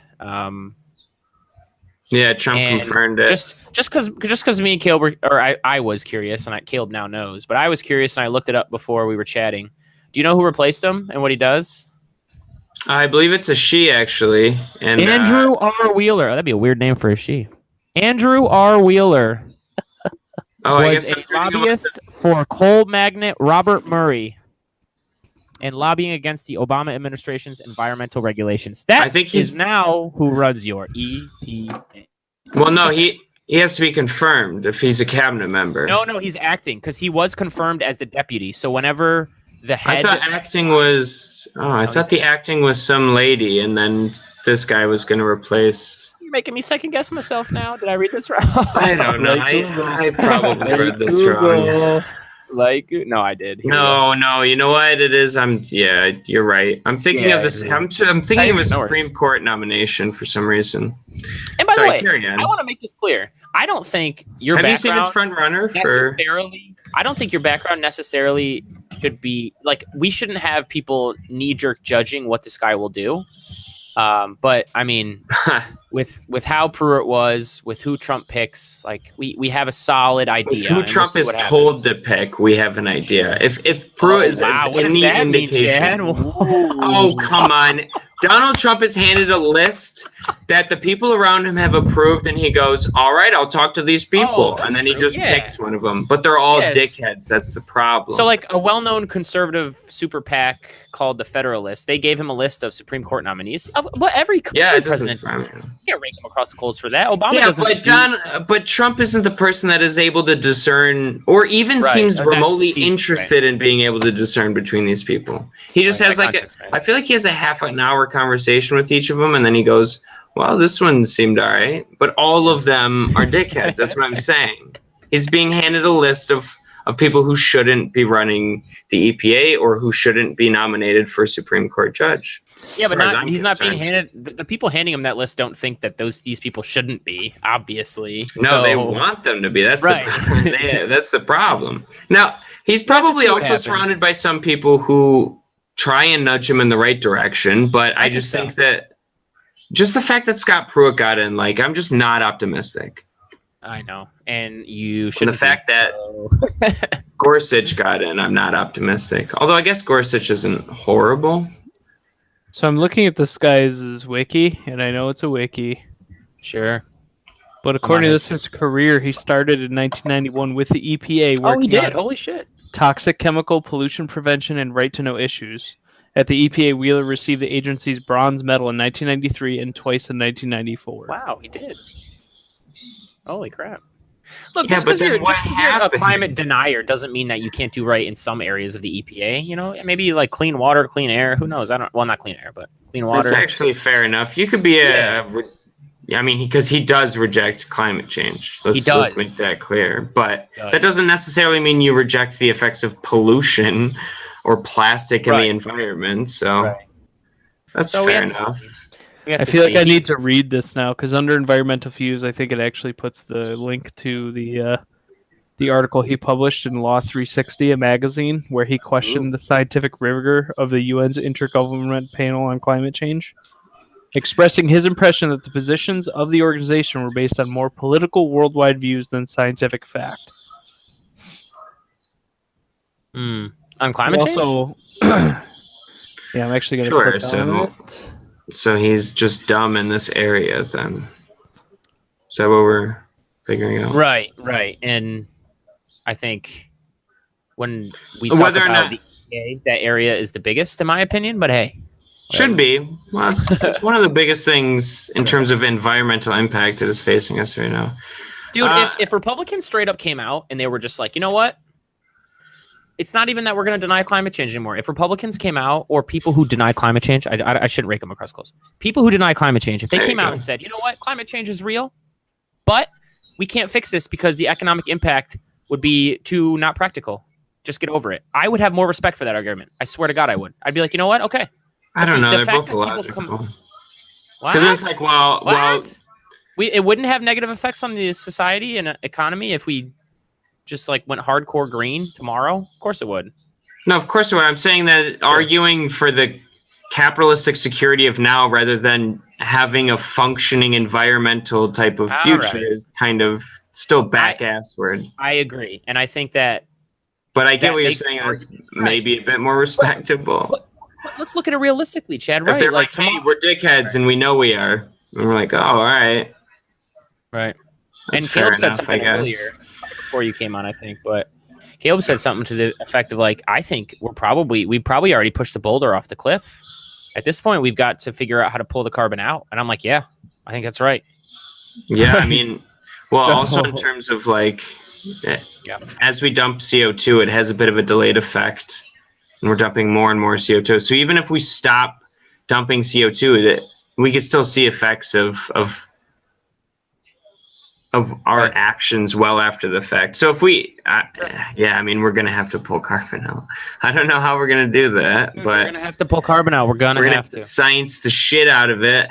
Yeah, Trump confirmed it. Just because me and Caleb I was curious, and Caleb now knows, but I was curious, and I looked it up before we were chatting. Do you know who replaced him and what he does? I believe it's a she, actually. And Andrew R. Wheeler. That'd be a weird name for a she. Andrew R. Wheeler was a lobbyist for coal magnate Robert Murray and lobbying against the Obama administration's environmental regulations. I think he's now who runs your EPA. Well, no, he has to be confirmed if he's a cabinet member. No, he's acting because he was confirmed as the deputy. So whenever the head... I thought acting was... Oh, I thought the acting was some lady, and then this guy was going to replace... You're making me second guess myself now. Did I read this wrong? I don't know. I probably read this wrong. No, I did. No, you know what it is? You're right. I'm thinking of this. I'm thinking of a Supreme Court nomination for some reason. And by the way, I want to make this clear. I don't think your background. Have you seen his front runner for? I don't think your background necessarily should be like. We shouldn't have people knee-jerk judging what this guy will do. But I mean, with how Pruitt was, with who Trump picks, like we have a solid idea. With who Trump is told to pick, we have an idea. If Pruitt is any indication, oh come on, Donald Trump is handed a list that the people around him have approved, and he goes, "All right, I'll talk to these people," and then he just picks one of them. But they're all dickheads. That's the problem. So, like a well-known conservative super PAC called the Federalists, they gave him a list of Supreme Court nominees. But every president can't rank him across the coals for that. Obama doesn't. But Trump isn't the person that is able to discern, or even seems remotely interested in being able to discern between these people. He just has I feel like he has a half an hour conversation with each of them, and then he goes, well, this one seemed all right, but all of them are dickheads. That's what I'm saying. He's being handed a list of of people who shouldn't be running the EPA or who shouldn't be nominated for Supreme Court judge. Yeah, but he's not being handed. The people handing him that list don't think that these people shouldn't be. Obviously, no, they want them to be. That's right. That's the problem. Now he's probably also surrounded by some people who try and nudge him in the right direction. But I just think that just the fact that Scott Pruitt got in, like, I'm just not optimistic. I know, and you should. The fact that Gorsuch got in, I'm not optimistic. Although I guess Gorsuch isn't horrible. So I'm looking at this guy's wiki, and I know it's a wiki. Sure. But according to his career, he started in 1991 with the EPA. Oh, he did? Holy shit. Toxic chemical pollution prevention and right to know issues. At the EPA, Wheeler received the agency's bronze medal in 1993 and twice in 1994. Wow, he did. Holy crap. Look, just because you're a climate denier doesn't mean that you can't do right in some areas of the EPA. You know, maybe like clean water, clean air. Who knows? Not clean air, but clean water. That's actually fair enough. You could be because he does reject climate change. Let's make that clear. But that doesn't necessarily mean you reject the effects of pollution or plastic in the environment. So that's fair enough. I feel like I need to read this now because under environmental views, I think it actually puts the link to the article he published in Law 360, a magazine, where he questioned the scientific rigor of the UN's Intergovernmental Panel on Climate Change, expressing his impression that the positions of the organization were based on more political worldwide views than scientific fact. On climate change? Yeah, I'm actually going to click on it. So he's just dumb in this area, then. Is that what we're figuring out? Right. And I think when we talk about the EPA, that area is the biggest, in my opinion, but hey. Should be. Well, it's one of the biggest things in terms of environmental impact that is facing us right now. Dude, if Republicans straight up came out and they were just like, you know what? It's not even that we're going to deny climate change anymore. If Republicans came out, or people who deny climate change, I shouldn't rake them across close. People who deny climate change, if they came out and said, you know what, climate change is real, but we can't fix this because the economic impact would be too not practical. Just get over it. I would have more respect for that argument. I swear to God, I would. I'd be like, you know what? Okay. I don't know. They're both illogical. Because it's like, it wouldn't have negative effects on the society and economy if we just like went hardcore green tomorrow? Of course it would. No, of course it would. I'm saying that arguing for the capitalistic security of now rather than having a functioning environmental type of future is kind of still back-ass word. I agree. And I think that... But I get what you're saying. It's maybe a bit more respectable. Let's look at it realistically, Chad. Right? If they're like, hey, we're dickheads and we know we are. And we're like, oh, all right. Right. That's and Caleb said enough, something earlier before you came on, I think, but Caleb said something to the effect of like, I think we probably already pushed the boulder off the cliff. At this point, we've got to figure out how to pull the carbon out. And I'm like, yeah, I think that's right. Yeah, I mean, well, also in terms of like, as we dump CO2, it has a bit of a delayed effect, and we're dumping more and more CO2. So even if we stop dumping CO2, we could still see effects of our actions well after the fact. So if we, I mean, we're going to have to pull carbon out. I don't know how we're going to do that, but we're going to have to pull carbon out. We're going to have to science the shit out of it.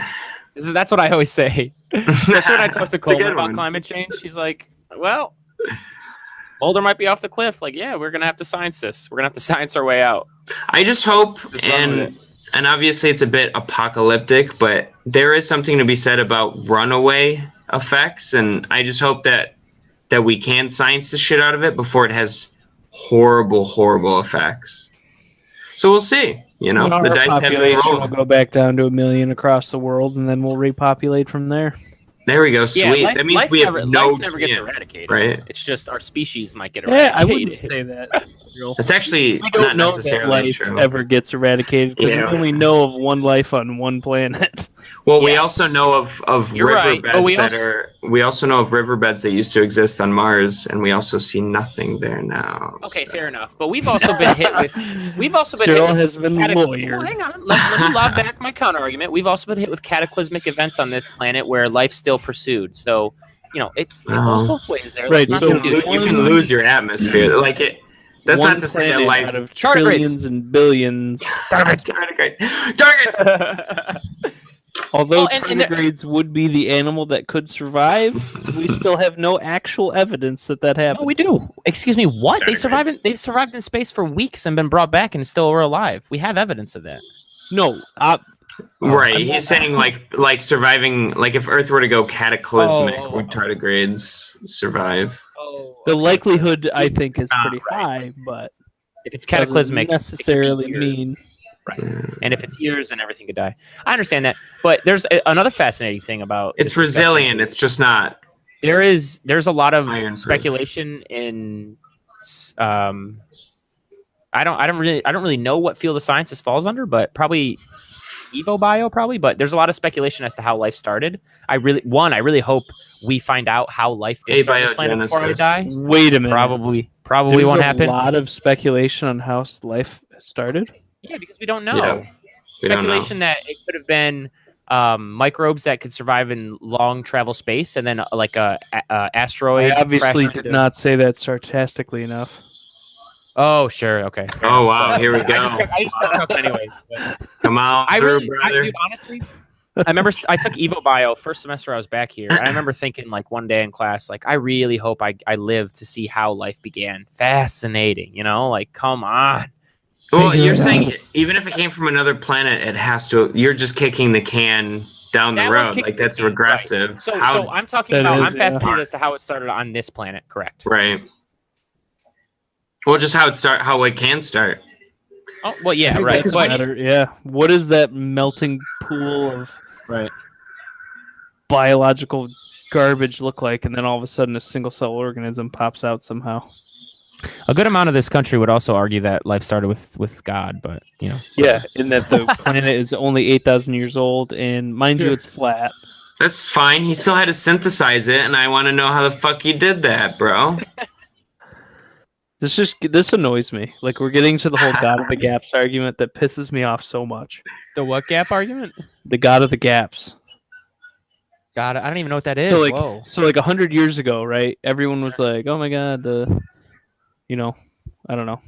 That's what I always say. Especially when I talk to Coleman about climate change. She's like, well, Boulder might be off the cliff. Like, yeah, we're going to have to science this. We're going to have to science our way out. I just hope, and obviously it's a bit apocalyptic, but there is something to be said about runaway effects, and I just hope that we can science the shit out of it before it has horrible effects. So we'll see. You know, the dice have been rolled. Will go back down to 1 million across the world, and then we'll repopulate from there. There we go. Sweet. Yeah, that means we have life never gets eradicated. Right. It's just our species might get eradicated. Yeah, I wouldn't say that. It's actually not necessarily true. Ever gets eradicated because we only know of one life on one planet. Well, we also know of riverbeds we also know of riverbeds that used to exist on Mars, and we also see nothing there now. Okay, fair enough. But we've also been hit with. lawyer. Well, hang on. Let me lob back my counter argument. We've also been hit with cataclysmic events on this planet where life still pursued. So it goes both ways there. Right. So you can lose your atmosphere. Like it. That's not to say that life out of trillions and billions. Tardigrades. Although tardigrades would be the animal that could survive, we still have no actual evidence that happened. No, we do. Excuse me, what? They've survived in space for weeks and been brought back and still were alive. We have evidence of that. No. Right. He's saying like surviving, like if Earth were to go cataclysmic, would tardigrades survive? The likelihood, I think, is pretty high, but if it's cataclysmic, doesn't necessarily mean. Right. And if it's years, then everything could die. I understand that, but there's another fascinating thing about it's resilient. It's just not. There's a lot of speculation in. I don't really know what field of science this falls under, but probably EvoBio, probably. But there's a lot of speculation as to how life started. I really hope we find out how life did start on this planet before I die. Wait a minute. Probably There's won't happen. A lot of speculation on how life started. Yeah, because we don't know. Yeah, Speculation that it could have been microbes that could survive in long travel space, and then like a asteroid. I obviously did not say that sarcastically enough. Oh, sure, okay. Oh wow, here we go. I just kept talking anyway. Come on, brother. Dude, honestly, I remember I took EvoBio first semester I was back here, and I remember thinking like one day in class, like I really hope I live to see how life began. Fascinating, like come on. Well, you're saying even if it came from another planet, it has to. You're just kicking the can down the road, like that's regressive. Right. So I'm talking about. I'm fascinated as to how it started on this planet. Correct. Right. Well, just how it can start. Oh well, yeah, right. But, yeah. What is that melting pool of right biological garbage look like? And then all of a sudden, a single cell organism pops out somehow. A good amount of this country would also argue that life started with God, but Yeah, in that the planet is only 8,000 years old, and mind you, it's flat. That's fine. He still had to synthesize it, and I want to know how the fuck he did that, bro. This annoys me. Like we're getting to the whole God of the Gaps argument that pisses me off so much. The what gap argument? The God of the Gaps. God, I don't even know what that is. So like 100 years ago, right? Everyone was like, "Oh my God, I don't know,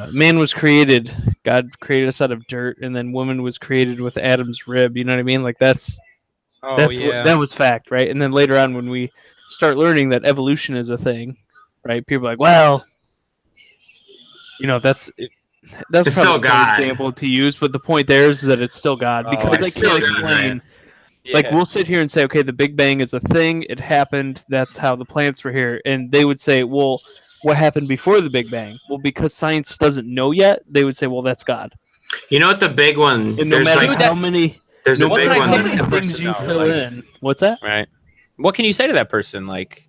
man was created. God created us out of dirt, and then woman was created with Adam's rib." You know what I mean? Like that was fact, right? And then later on, when we start learning that evolution is a thing, right? People are like, well, that's probably still God. An example to use, but the point there is that it's still God, because I can't explain. Yeah. Like we'll sit here and say, okay, the Big Bang is a thing. It happened. That's how the planets were here. And they would say, well, what happened before the Big Bang? Well, because science doesn't know yet, they would say, well, that's God. You know what the big one? And no matter how many, there's a big one. Things you fill in. What's that? Right. What can you say to that person? Like,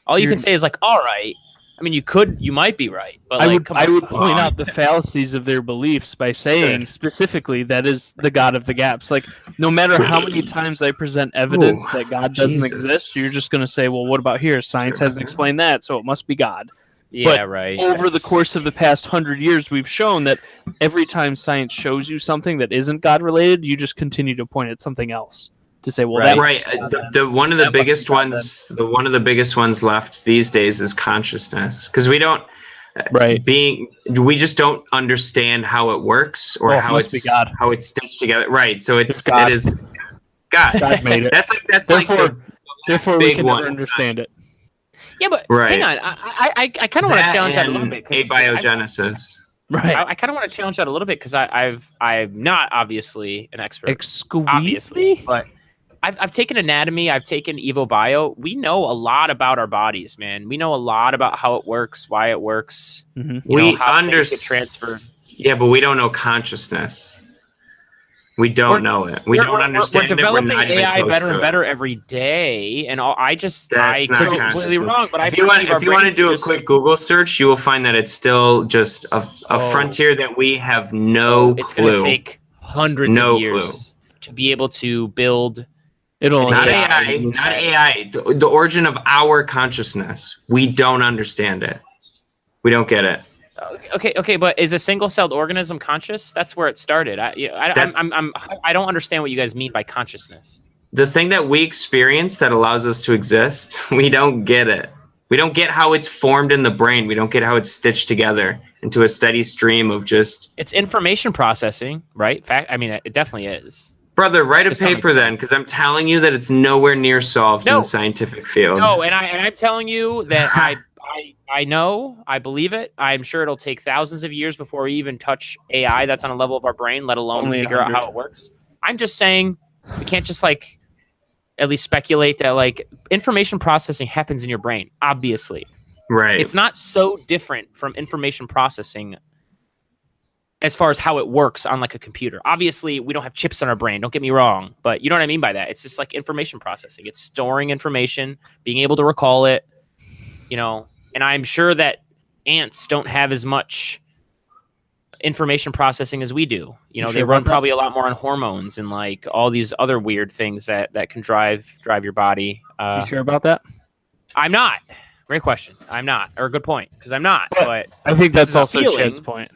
all you can say is like, all right. I mean, you might be right, but I would point out the fallacies of their beliefs by saying specifically that is the God of the Gaps. Like, no matter how many times I present evidence that God doesn't exist, you're just going to say, well, what about here? Science hasn't explained that, so it must be God. Yeah, but right. Over the course of the past 100 years, we've shown that every time science shows you something that isn't God-related, you just continue to point at something else. To say, well, right. One of the biggest ones left these days is consciousness, because we don't. Right. We just don't understand how it works or how it's stitched together. Right. So it is God. God made it. That's therefore we can never understand it. Yeah, but hang on. I kind of want to challenge that a little bit. Abiogenesis. Right. I kind of want to challenge that a little bit because I'm not obviously an expert. Obviously, but. I've taken anatomy. I've taken EvoBio. We know a lot about our bodies, man. We know a lot about how it works, why it works. Mm-hmm. How things get transferred. Yeah, but we don't know consciousness. We don't know it. We don't understand it. We're developing AI better and better every day, and I could be completely wrong. But if you want to do a quick Google search, you will find that it's still just a frontier that we have no clue. It's going to take hundreds of years to be able to build. Not AI. The origin of our consciousness. We don't understand it. We don't get it. Okay, but is a single-celled organism conscious? That's where it started. I don't understand what you guys mean by consciousness. the thing that we experience that allows us to exist, we don't get it. We don't get how it's formed in the brain. We don't get how it's stitched together into a steady stream of just... It's information processing, right? I mean, it definitely is. Brother, write a paper then, because I'm telling you that it's nowhere near solved in the scientific field. No, and I'm telling you that I know, I believe it. I'm sure it'll take thousands of years before we even touch AI that's on a level of our brain, let alone figure out how it works. I'm just saying we can't just like at least speculate that like information processing happens in your brain, obviously. Right. It's not so different from information processing as far as how it works on like a computer. Obviously, we don't have chips in our brain, don't get me wrong, but you know what I mean by that? It's just like information processing. It's storing information, being able to recall it, you know, and I'm sure that ants don't have as much information processing as we do. You know, they run probably a lot more on hormones and like all these other weird things that can drive your body. You sure about that? I'm not. Great question. I'm not. Or a good point, because I'm not. But I think that's also Chad's point.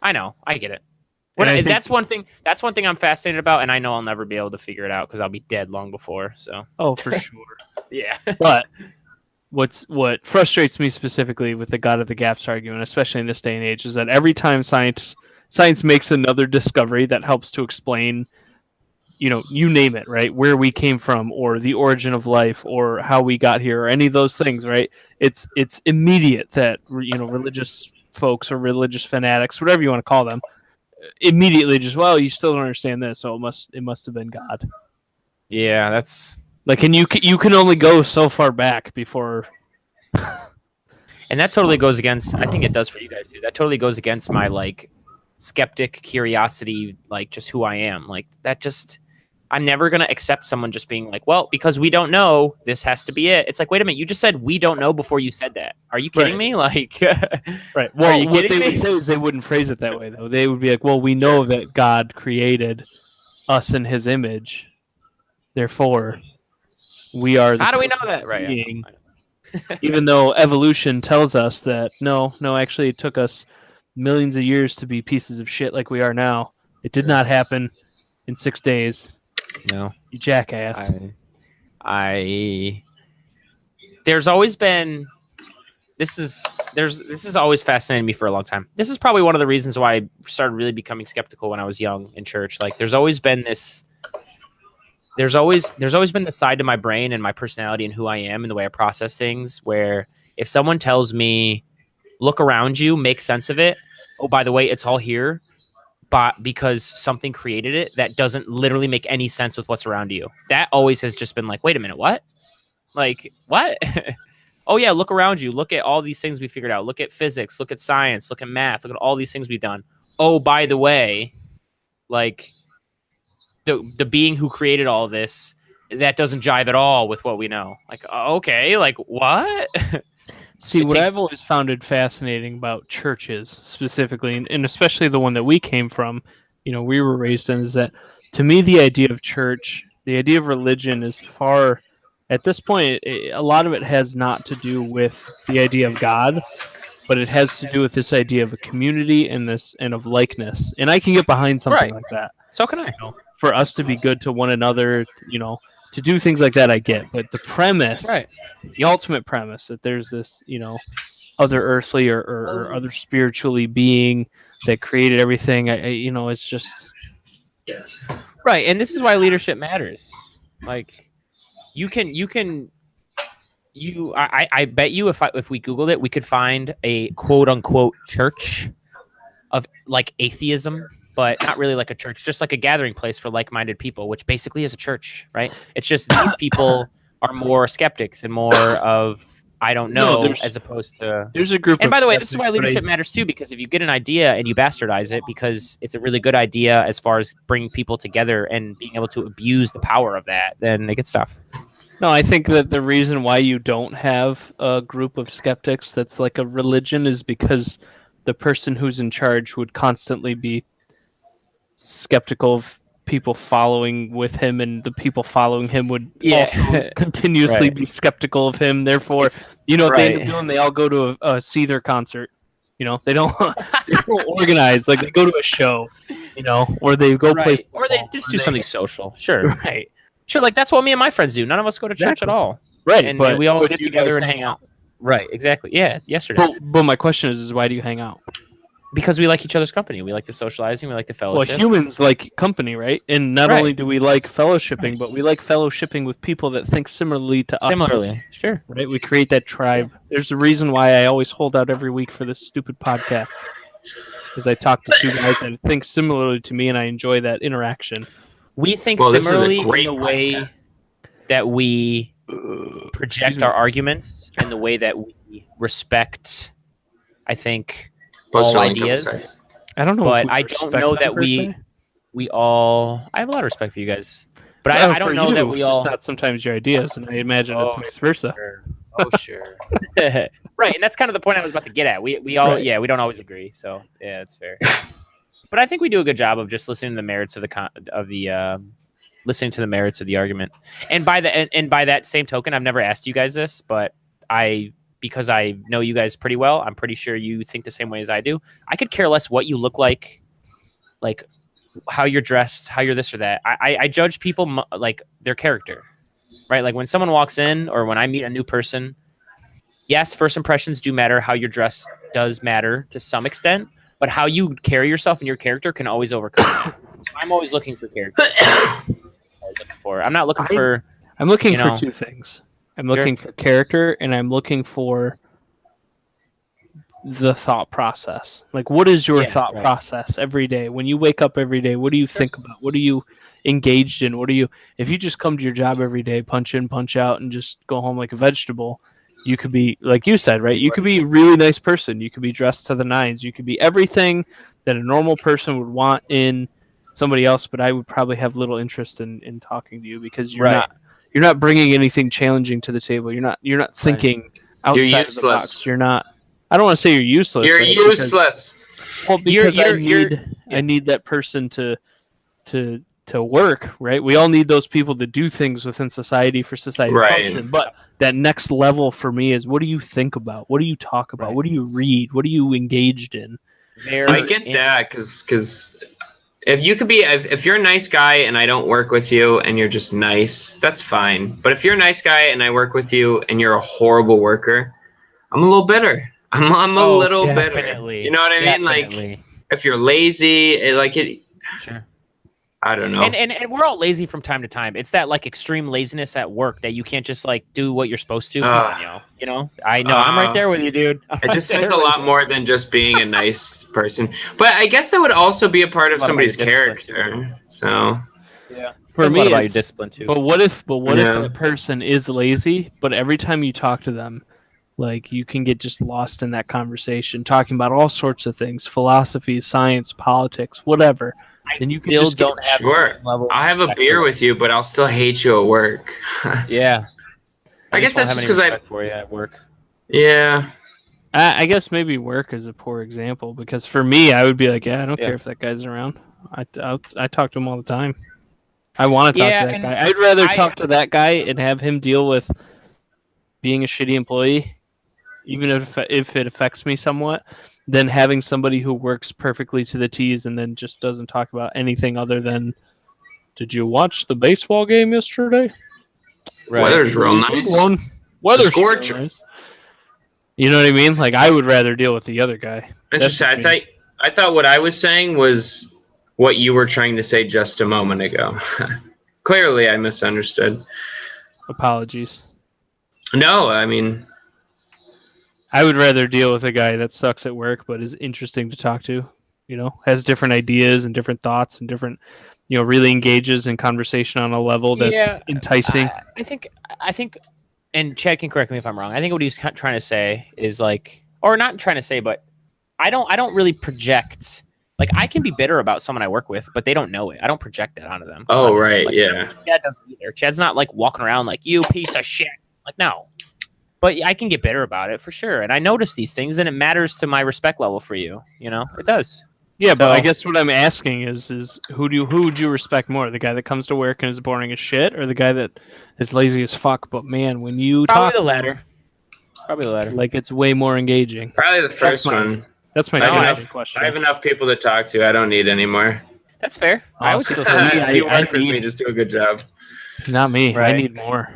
I know. I get it. That's one thing. That's one thing I'm fascinated about, and I know I'll never be able to figure it out because I'll be dead long before. So. Oh, for sure. Yeah. But what frustrates me specifically with the God of the Gaps argument, especially in this day and age, is that every time science makes another discovery that helps to explain, you know, you name it, right, where we came from, or the origin of life, or how we got here, or any of those things, right? It's immediate that, you know, religious folks or religious fanatics, whatever you want to call them, immediately just, well, you still don't understand this, so it must have been God. Yeah, that's like, and you can only go so far back before. And that totally goes against, I think it does for you guys too. That totally goes against my like skeptic curiosity, like just who I am. Like that just, I'm never going to accept someone just being like, well, because we don't know, this has to be it. It's like, wait a minute, you just said we don't know before you said that. Are you kidding me? Like, right. Well, what they would say is they wouldn't phrase it that way though. They would be like, well, we know that God created us in his image. Therefore, we are the how do we know that? Right. Being. Even though evolution tells us that no, actually it took us millions of years to be pieces of shit like we are now. It did not happen in 6 days. No. You jackass. There's always been this is always fascinated me for a long time. This is probably one of the reasons why I started really becoming skeptical when I was young in church. Like there's always been this There's always been the side to my brain and my personality and who I am and the way I process things where if someone tells me, look around you, make sense of it. Oh, by the way, it's all here, but because something created it, that doesn't literally make any sense with what's around you. That always has just been like, wait a minute, what? Like, what? Oh, yeah, look around you. Look at all these things we figured out. Look at physics. Look at science. Look at math. Look at all these things we've done. Oh, by the way, like... The being who created all this, that doesn't jive at all with what we know. Like, okay, like what? See, what I've always found it fascinating about churches specifically, and especially the one that we came from, you know, we were raised in, is that to me the idea of church, the idea of religion is far, at this point, a lot of it has not to do with the idea of God, but it has to do with this idea of a community and of likeness. And I can get behind something like that. So can I. You know, for us to be good to one another, you know, to do things like that, I get. But the premise, the ultimate premise, that there's this, you know, other earthly or other spiritually being that created everything, you know, it's just... Right, and this is why leadership matters. Like, I bet you if we Googled it, we could find a quote-unquote church of, like, atheism, but not really like a church, just like a gathering place for like-minded people, which basically is a church, right? It's just these people are more skeptics and more of, I don't know, as opposed to... There's a group And by the way, this is why leadership matters too, because if you get an idea and you bastardize it because it's a really good idea as far as bringing people together and being able to abuse the power of that, then it gets tough. No, I think that the reason why you don't have a group of skeptics that's like a religion is because the person who's in charge would constantly be skeptical of people following with him, and the people following him would also continuously be skeptical of him. Therefore, you know, they all go to a Seether concert. You know, they don't organize, like they go to a show, you know, or they go play football, or they just do something social. Sure. Right. Sure, like that's what me and my friends do. None of us go to church at all. Right, and but we all but get you together guys and hang out. Right, exactly. Yeah, yesterday. But my question is why do you hang out? Because we like each other's company. We like the socializing. We like the Well, fellowship. humans like company, right? And not Right. only do we like fellowshipping, but we like fellowshipping with people that think similarly to us. Similarly, sure. Right? We create that tribe. Sure. There's a reason why I always hold out every week for this stupid podcast. Because I talk to two guys that think similarly to me, and I enjoy that interaction. We think similarly in the way that we project our arguments and the way that we respect, I think, all ideas. I don't know, but I don't know that we all. I have a lot of respect for you guys, but I don't know that we all. Not sometimes your ideas, and I imagine it's vice versa. Sure. Oh, sure. Right, and that's kind of the point I was about to get at. We all, we don't always agree, so yeah, that's fair. But I think we do a good job of just listening to the merits of listening to the merits of the argument. And by that same token, I've never asked you guys this, but because I know you guys pretty well, I'm pretty sure you think the same way as I do. I could care less what you look like how you're dressed, how you're this or that. I judge people like their character, right? Like when someone walks in or when I meet a new person, yes, first impressions do matter. How you're dressed does matter to some extent, but how you carry yourself and your character can always overcome. So I'm always looking for character. I'm not looking for. I'm looking for two things. I'm looking for character, and I'm looking for the thought process. Like, what is your thought process every day? When you wake up every day, what do you think about? What are you engaged in? If you just come to your job every day, punch in, punch out, and just go home like a vegetable, you could be, like you said, right? You could be a really nice person. You could be dressed to the nines. You could be everything that a normal person would want in somebody else, but I would probably have little interest in talking to you because you're not bringing anything challenging to the table. You're not thinking outside of the box. You're not. I don't want to say you're useless. You're useless. Because I need that person to work, right? We all need those people to do things within society for society to function. But that next level for me is, what do you think about? What do you talk about? What do you read? What are you engaged in? I get that because if you're a nice guy and I don't work with you and you're just nice, that's fine. But if you're a nice guy and I work with you and you're a horrible worker, I'm a little bitter. I'm a little bitter. You know what I mean? Like if you're lazy, Sure. I don't know. And we're all lazy from time to time. It's that like extreme laziness at work that you can't just like do what you're supposed to. Come on, yo. You know? I know. I'm right there with you, dude. It just takes a lot more than just being a nice person. But I guess that would also be a part of somebody's character. So yeah. For me, about your discipline too. But what if that person is lazy, but every time you talk to them, like you can get just lost in that conversation, talking about all sorts of things, philosophy, science, politics, whatever. And you can still just don't have level. I have a beer with you, but I'll still hate you at work. Yeah. I guess that's just because I for you at work. Yeah. I guess maybe work is a poor example because for me, I would be like, I don't care if that guy's around. I talk to him all the time. I want to talk to that guy. I'd rather talk to that guy and have him deal with being a shitty employee, even if it affects me somewhat, than having somebody who works perfectly to the T's and then just doesn't talk about anything other than, did you watch the baseball game yesterday? Right. Weather's real nice. Weather's scorcher. Real nice. You know what I mean? Like, I would rather deal with the other guy. Interesting. I thought what I was saying was what you were trying to say just a moment ago. Clearly, I misunderstood. Apologies. No, I mean, I would rather deal with a guy that sucks at work but is interesting to talk to, has different ideas and different thoughts and different, really engages in conversation on a level that's enticing. I think, and Chad can correct me if I'm wrong. I think what he's trying to say is like, or not trying to say, but I don't really project. Like, I can be bitter about someone I work with, but they don't know it. I don't project that onto them. Oh, right, yeah. Chad doesn't either. Chad's not like walking around like, you piece of shit. Like, no. But I can get bitter about it for sure. And I notice these things, and it matters to my respect level for you. It does. Yeah, but I guess what I'm asking is who would you respect more? The guy that comes to work and is boring as shit, or the guy that is lazy as fuck? But man, when you Probably the latter. Like, it's way more engaging. Probably the first one. That's my question. I have enough people to talk to. I don't need any more. That's fair. I would still say if you work with me, just do a good job. Not me. Right. I need more.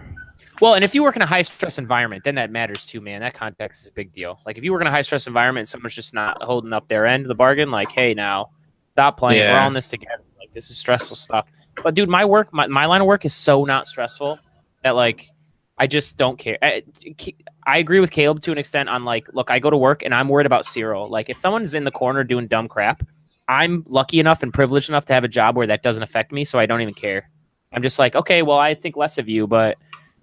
Well, and if you work in a high stress environment, then that matters too, man. That context is a big deal. Like if you work in a high stress environment and someone's just not holding up their end of the bargain, like, hey, now stop playing. Yeah. We're all in this together. Like this is stressful stuff. But dude, my line of work is so not stressful that like I just don't care. I agree with Caleb to an extent on like, look, I go to work and I'm worried about Cyril. Like if someone's in the corner doing dumb crap, I'm lucky enough and privileged enough to have a job where that doesn't affect me, so I don't even care. I'm just like, okay, well, I think less of you, but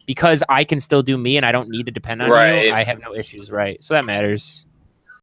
because I can still do me and I don't need to depend on you, I have no issues, right? So that matters.